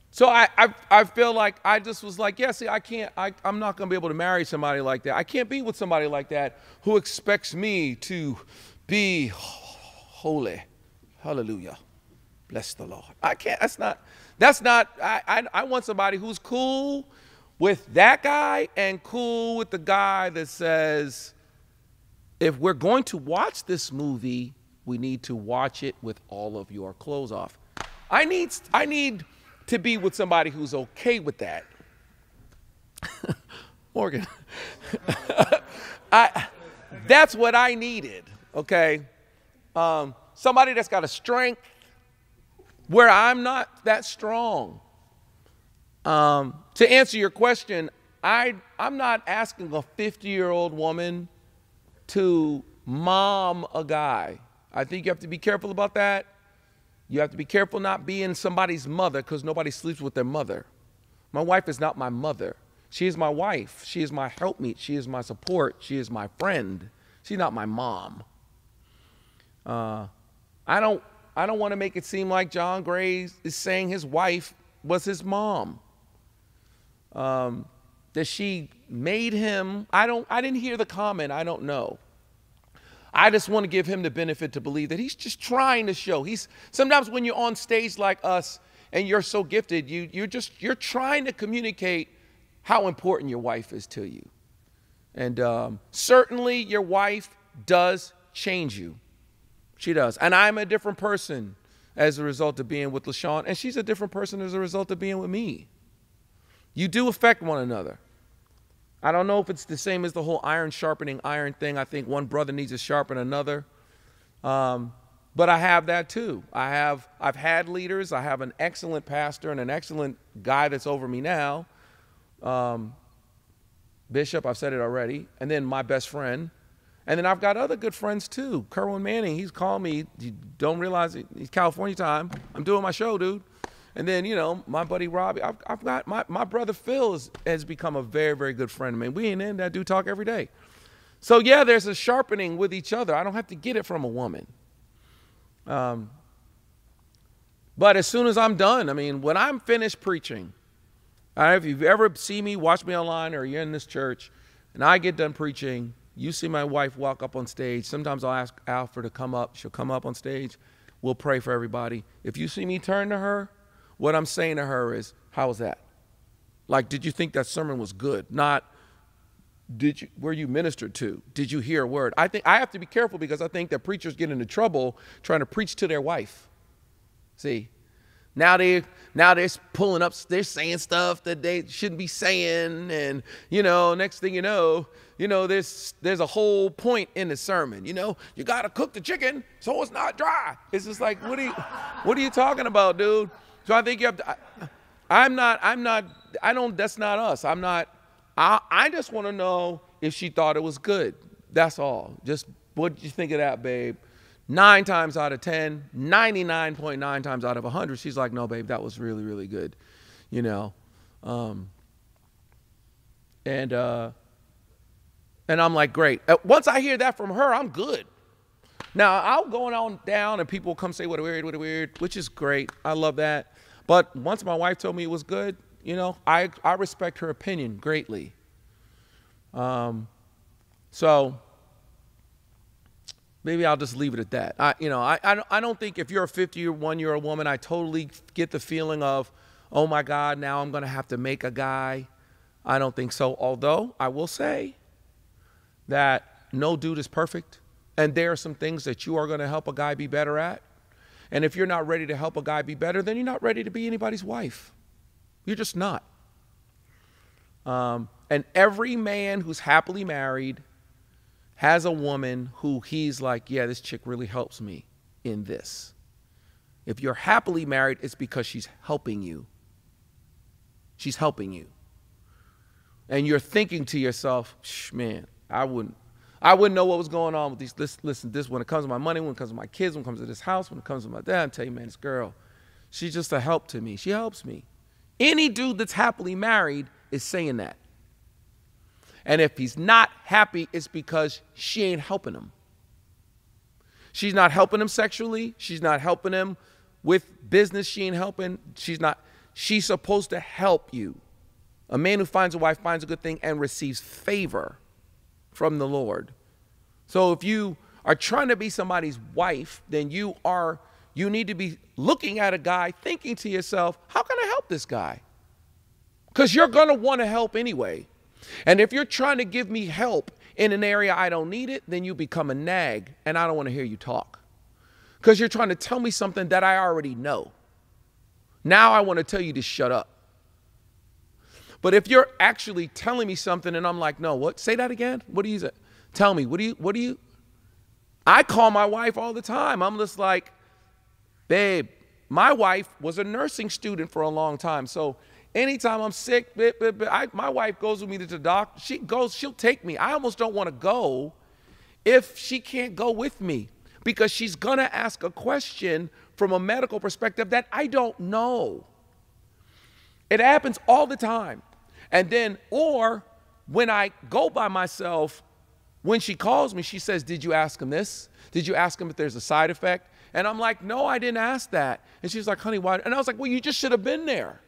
So I feel like I just was like, yeah, see, I'm not going to be able to marry somebody like that. I can't be with somebody like that who expects me to be holy. Hallelujah. Bless the Lord. I can't, I want somebody who's cool with that guy and cool with the guy that says, if we're going to watch this movie, we need to watch it with all of your clothes off. I need to be with somebody who's okay with that. Morgan. That's what I needed, okay? Somebody that's got a strength where I'm not that strong. To answer your question, I'm not asking a 50-year-old woman to mom a guy. I think you have to be careful about that. You have to be careful not being somebody's mother, because nobody sleeps with their mother. My wife is not my mother. She is my wife. She is my helpmeet. She is my support. She is my friend. She's not my mom. I don't want to make it seem like John Gray is saying his wife was his mom. That she made him. I didn't hear the comment. I don't know. I just want to give him the benefit to believe that he's just trying to show. Sometimes when you're on stage like us and you're so gifted, you're trying to communicate how important your wife is to you. And certainly your wife does change you. She does. And I'm a different person as a result of being with LaShawn, and she's a different person as a result of being with me. You do affect one another. I don't know if it's the same as the whole iron sharpening iron thing. I think one brother needs to sharpen another. But I have that too. I've had leaders. I have an excellent pastor and an excellent guy that's over me now. Bishop, I've said it already. And then my best friend. And then I've got other good friends too. Kerwin Manning, he's called me. You don't realize it. It's California time. I'm doing my show, dude. And then, my buddy Robbie, I've got my brother Phil has become a very, very good friend of mine. We and that dude talk every day. So yeah, there's a sharpening with each other. I don't have to get it from a woman. But as soon as I'm done, when I'm finished preaching, if you've ever seen me, watch me online, or you're in this church, and I get done preaching, you see my wife walk up on stage. Sometimes I'll ask Alfred to come up. She'll come up on stage. We'll pray for everybody. If you see me turn to her, what I'm saying to her is, how was that? Like, did you think that sermon was good? Not, were you ministered to? Did you hear a word? I think I have to be careful because I think that preachers get into trouble trying to preach to their wife. See, now they're pulling up, they're saying stuff that they shouldn't be saying. And, next thing you know, there's a whole point in the sermon. You got to cook the chicken so it's not dry. It's just like, what are you talking about, dude? So I think you have to, that's not us. I just want to know if she thought it was good. That's all. Just, what did you think of that, babe? 9 times out of 10, 99.9 times out of 100, she's like, no, babe, that was really, really good. And I'm like, great. Once I hear that from her, I'm good. Now, I'll go on down and people come say, what a weird, which is great. I love that. But once my wife told me it was good, I respect her opinion greatly. So maybe I'll just leave it at that. I don't think if you're a 51-year-old woman, I totally get the feeling of, oh my God, now I'm going to have to make a guy. I don't think so. Although I will say that no dude is perfect. And there are some things that you are going to help a guy be better at. And if you're not ready to help a guy be better, then you're not ready to be anybody's wife. You're just not. And every man who's happily married has a woman who he's like, yeah, this chick really helps me in this. If you're happily married, it's because she's helping you. She's helping you. And you're thinking to yourself, man, I wouldn't know what was going on with these. Listen, this, when it comes to my money, when it comes to my kids, when it comes to this house, when it comes to my dad, I'm telling you, man, this girl, she's just a help to me. She helps me. Any dude that's happily married is saying that. And if he's not happy, it's because she ain't helping him. She's not helping him sexually. She's not helping him with business. She ain't helping. She's supposed to help you. A man who finds a wife finds a good thing and receives favor from the Lord. So if you are trying to be somebody's wife, then you need to be looking at a guy thinking to yourself, how can I help this guy? Because you're going to want to help anyway. And if you're trying to give me help in an area I don't need it, then you become a nag and I don't want to hear you talk. Because you're trying to tell me something that I already know. Now I want to tell you to shut up. But if you're actually telling me something and I'm like, no, what? Say that again? What do you say? Tell me, what do you? I call my wife all the time. I'm just like, babe, my wife was a nursing student for a long time. So anytime I'm sick, my wife goes with me to the doctor. She'll take me. I almost don't want to go if she can't go with me because she's going to ask a question from a medical perspective that I don't know. It happens all the time. And then, or when I go by myself, when she calls me, she says, did you ask him this? Did you ask him if there's a side effect? And I'm like, no, I didn't ask that. And she's like, honey, why? And I was like, well, you just should have been there.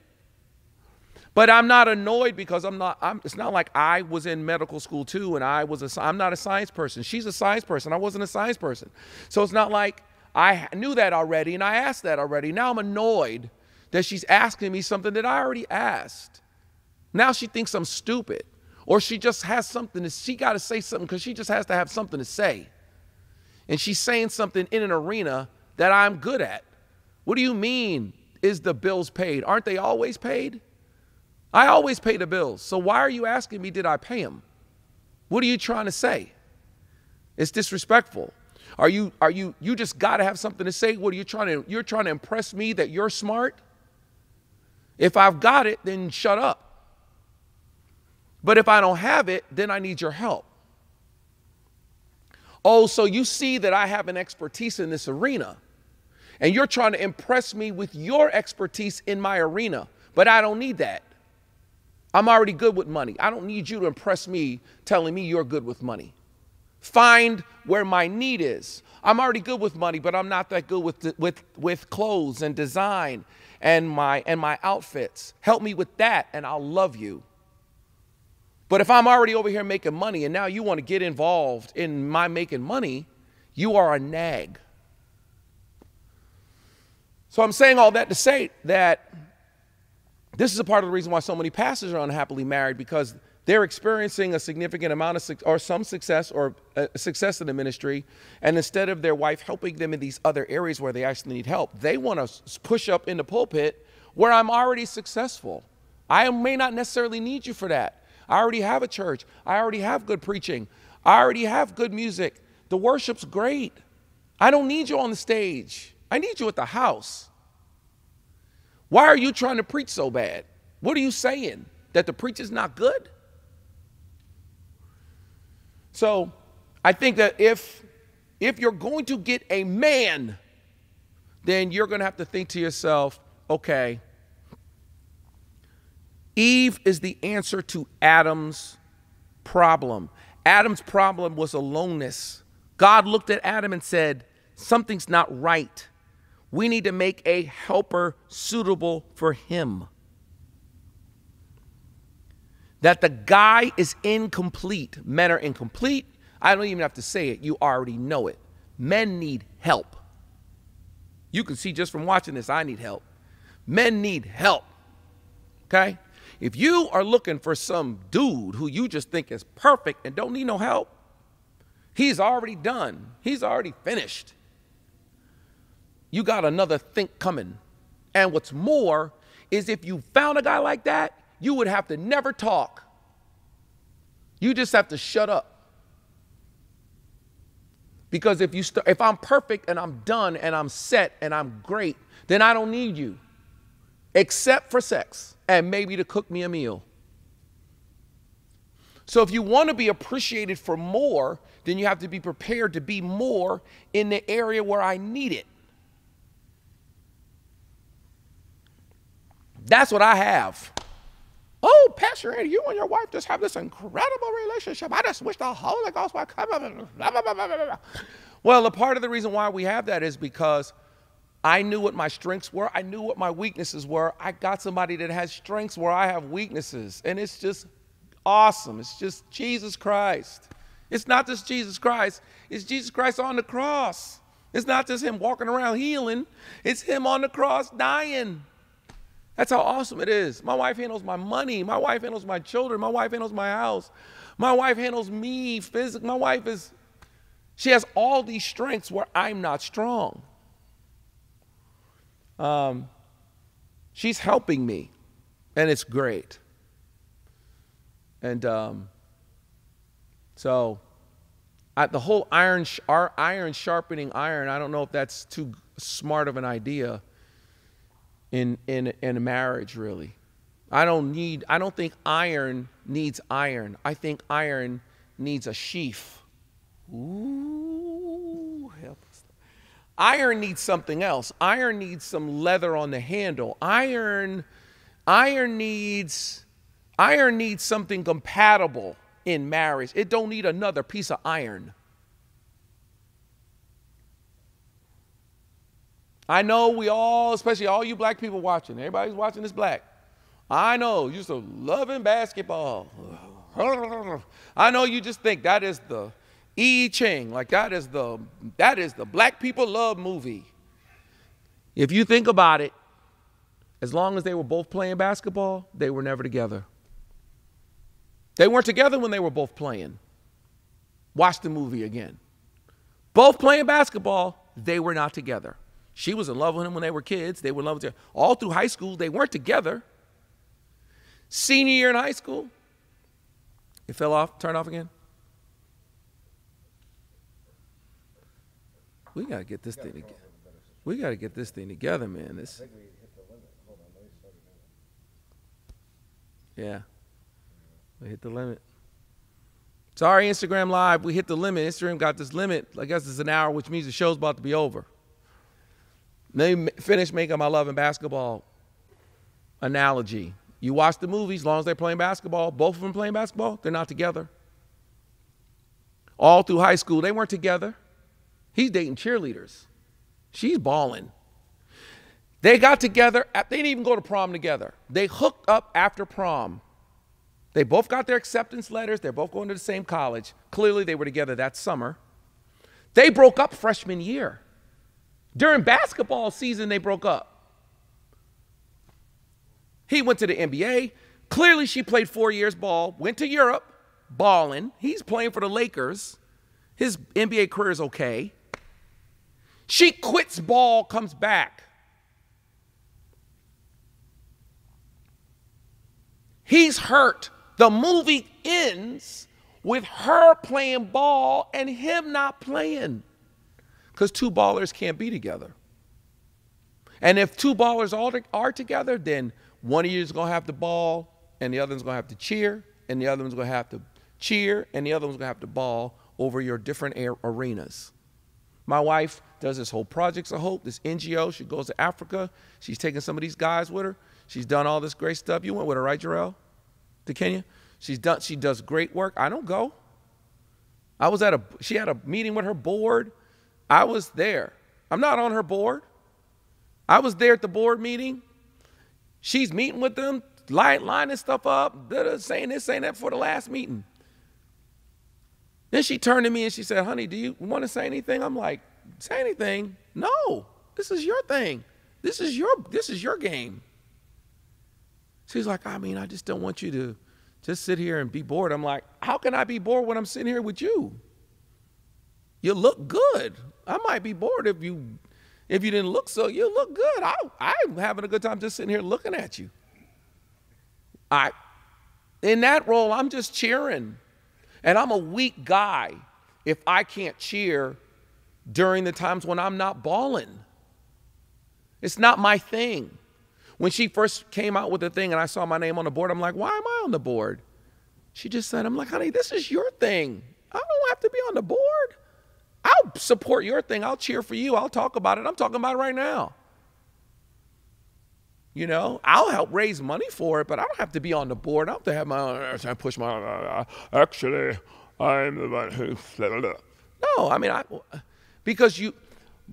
But I'm not annoyed because it's not like I was in medical school too and I'm not a science person. She's a science person. I wasn't a science person. So it's not like I knew that already and I asked that already. Now I'm annoyed that she's asking me something that I already asked. Now she thinks I'm stupid, or she just has something she got to say something because she just has to have something to say. And she's saying something in an arena that I'm good at. What do you mean, is the bills paid? Aren't they always paid? I always pay the bills. So why are you asking me, did I pay them? What are you trying to say? It's disrespectful. You just got to have something to say? What are you you're trying to impress me that you're smart? If I've got it, then shut up. But if I don't have it, then I need your help. Oh, so you see that I have an expertise in this arena, and you're trying to impress me with your expertise in my arena, but I don't need that. I'm already good with money. I don't need you to impress me telling me you're good with money. Find where my need is. I'm already good with money, but I'm not that good with clothes and design and my outfits. Help me with that, and I'll love you. But if I'm already over here making money and now you want to get involved in my making money, you are a nag. So I'm saying all that to say that this is a part of the reason why so many pastors are unhappily married, because they're experiencing a significant amount of some success or success in the ministry. And instead of their wife helping them in these other areas where they actually need help, they want to push up in the pulpit where I'm already successful. I may not necessarily need you for that. I already have a church. I already have good preaching. I already have good music. The worship's great. I don't need you on the stage. I need you at the house. Why are you trying to preach so bad? What are you saying? That the preacher's not good? So I think that if you're going to get a man, then you're going to have to think to yourself, okay, Eve is the answer to Adam's problem. Adam's problem was aloneness. God looked at Adam and said, something's not right. We need to make a helper suitable for him. That the guy is incomplete. Men are incomplete. I don't even have to say it. You already know it. Men need help. You can see just from watching this, I need help. Men need help. Okay? If you are looking for some dude who you just think is perfect and don't need no help, he's already done. He's already finished. You got another think coming. And what's more is if you found a guy like that, you would have to never talk. You just have to shut up. Because if I'm perfect and I'm done and I'm set and I'm great, then I don't need you. Except for sex and maybe to cook me a meal. So if you want to be appreciated for more, then you have to be prepared to be more in the area where I need it. That's what I have. Oh, Pastor Andy, you and your wife just have this incredible relationship. I just wish the Holy Ghost would come up and blah, blah, blah, blah, blah. Well, a part of the reason why we have that is because I knew what my strengths were. I knew what my weaknesses were. I got somebody that has strengths where I have weaknesses. And it's just awesome. It's just Jesus Christ. It's not just Jesus Christ. It's Jesus Christ on the cross. It's not just him walking around healing. It's him on the cross dying. That's how awesome it is. My wife handles my money. My wife handles my children. My wife handles my house. My wife handles me physically. My wife she has all these strengths where I'm not strong. She's helping me, and it's great. And so the whole iron sharpening iron, I don't know if that's too smart of an idea in a marriage, really. I don't think iron needs iron. I think iron needs a sheath. Ooh, help us. Iron needs something else. Iron needs some leather on the handle. Iron needs something compatible in marriage. It don't need another piece of iron. I know we all, especially all you black people watching, everybody's watching this black. I know you used to loving basketball. I know you just think that is the Ching, like that is the black people love movie. If you think about it, as long as they were both playing basketball, they were never together. They weren't together when they were both playing. Watch the movie again. Both playing basketball, they were not together. She was in love with him when they were kids. They were in love with her. All through high school, they weren't together. Senior year in high school, it fell off, turned off again. We got to get this thing together. We got to get this thing together, man. This. Yeah. We hit the limit. Sorry, Instagram Live. We hit the limit. Instagram got this limit. I guess it's an hour, which means the show's about to be over. Let me finish making my love and basketball analogy. You watch the movies, as long as they're playing basketball, both of them playing basketball, they're not together. All through high school, they weren't together. He's dating cheerleaders. She's balling. They got together. They didn't even go to prom together. They hooked up after prom. They both got their acceptance letters. They're both going to the same college. Clearly, they were together that summer. They broke up freshman year. During basketball season, they broke up. He went to the NBA. Clearly, she played 4 years ball, went to Europe, balling. He's playing for the Lakers. His NBA career is okay. She quits ball, comes back. He's hurt. The movie ends with her playing ball and him not playing. Because two ballers can't be together. And if two ballers are together, then one of you is going to have to ball, and the other one's going to have to cheer, and the other one's going to have to cheer, and the other one's going to have to ball over your different arenas. My wife does this whole Projects of Hope, this NGO. She goes to Africa. She's taking some of these guys with her. She's done all this great stuff. You went with her, right, Jarrell? To Kenya? She does great work. I don't go. She had a meeting with her board. I was there. I'm not on her board. I was there at the board meeting. She's meeting with them, lining stuff up, saying this, saying that for the last meeting. Then she turned to me and she said, honey, do you want to say anything? I'm like, say anything? No, this is your thing. This is your game. She's like, I mean, I just don't want you to just sit here and be bored. I'm like, how can I be bored when I'm sitting here with you? You look good. I might be bored if you didn't look so. You look good. I'm having a good time just sitting here looking at you. In that role, I'm just cheering. And I'm a weak guy if I can't cheer during the times when I'm not balling. It's not my thing. When she first came out with the thing and I saw my name on the board, I'm like, why am I on the board? She just said, I'm like, honey, this is your thing. I don't have to be on the board. I'll support your thing. I'll cheer for you. I'll talk about it. I'm talking about it right now. You know, I'll help raise money for it, but I don't have to be on the board. I don't have to have my own, I push my, actually, I'm the one who, no, I mean,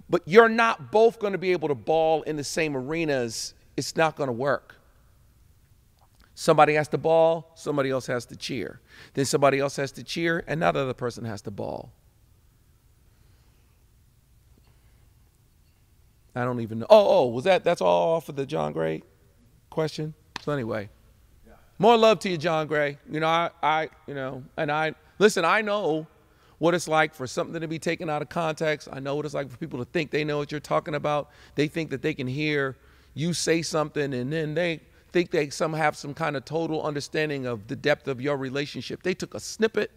but you're not both going to be able to ball in the same arenas. It's not going to work. Somebody has to ball, somebody else has to cheer. Then somebody else has to cheer, and that other person has to ball. I don't even know. Was that's all off of the John Gray question? So anyway, yeah. More love to you, John Gray. You know, listen, I know what it's like for something to be taken out of context. I know what it's like for people to think they know what you're talking about. They think that they can hear you say something and then they think they have some kind of total understanding of the depth of your relationship. They took a snippet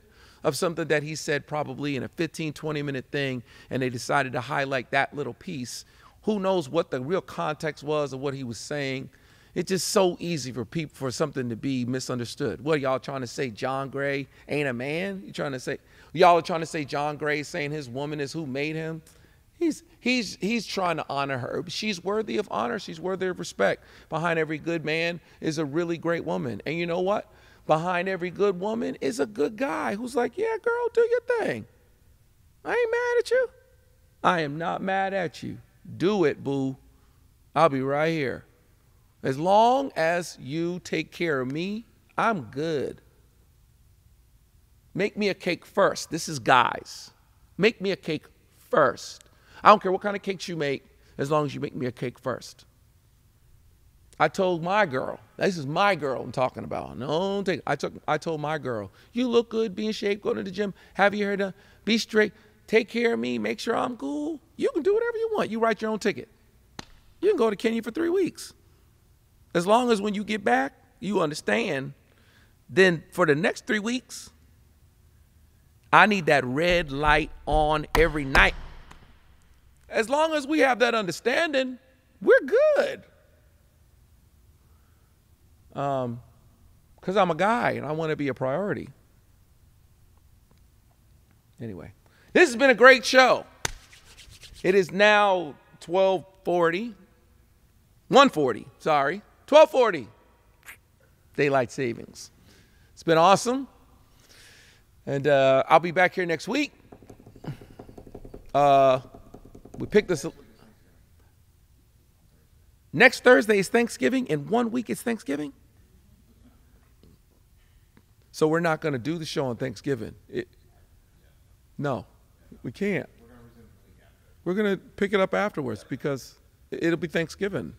of something that he said probably in a 15, 20-minute thing, and they decided to highlight that little piece. Who knows what the real context was of what he was saying? It's just so easy for something to be misunderstood. What are y'all trying to say? John Gray ain't a man? Y'all are trying to say John Gray saying his woman is who made him? He's trying to honor her. She's worthy of honor. She's worthy of respect. Behind every good man is a really great woman. And you know what? behind every good woman is a good guy who's like, yeah, girl, do your thing. I ain't mad at you. I am not mad at you. Do it, boo. I'll be right here. As long as you take care of me, I'm good. Make me a cake first. This is guys. Make me a cake first. I don't care what kind of cakes you make, as long as you make me a cake first. I told my girl, this is my girl I'm talking about. No, I told my girl, you look good, be in shape, go to the gym, have your hair done, be straight, take care of me, make sure I'm cool. You can do whatever you want. You write your own ticket. You can go to Kenya for 3 weeks. As long as when you get back, you understand, then for the next 3 weeks, I need that red light on every night. As long as we have that understanding, we're good. Because I'm a guy and I want to be a priority. Anyway, this has been a great show. It is now 12:40, daylight savings. It's been awesome. And I'll be back here next week. We picked this. Next Thursday is Thanksgiving. In 1 week it's Thanksgiving. So we're not going to do the show on Thanksgiving. No, we can't. We're going to pick it up afterwards because it'll be Thanksgiving.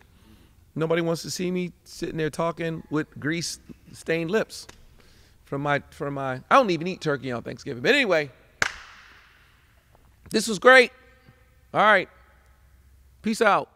Nobody wants to see me sitting there talking with grease-stained lips from my. I don't even eat turkey on Thanksgiving. But anyway, this was great. All right. Peace out.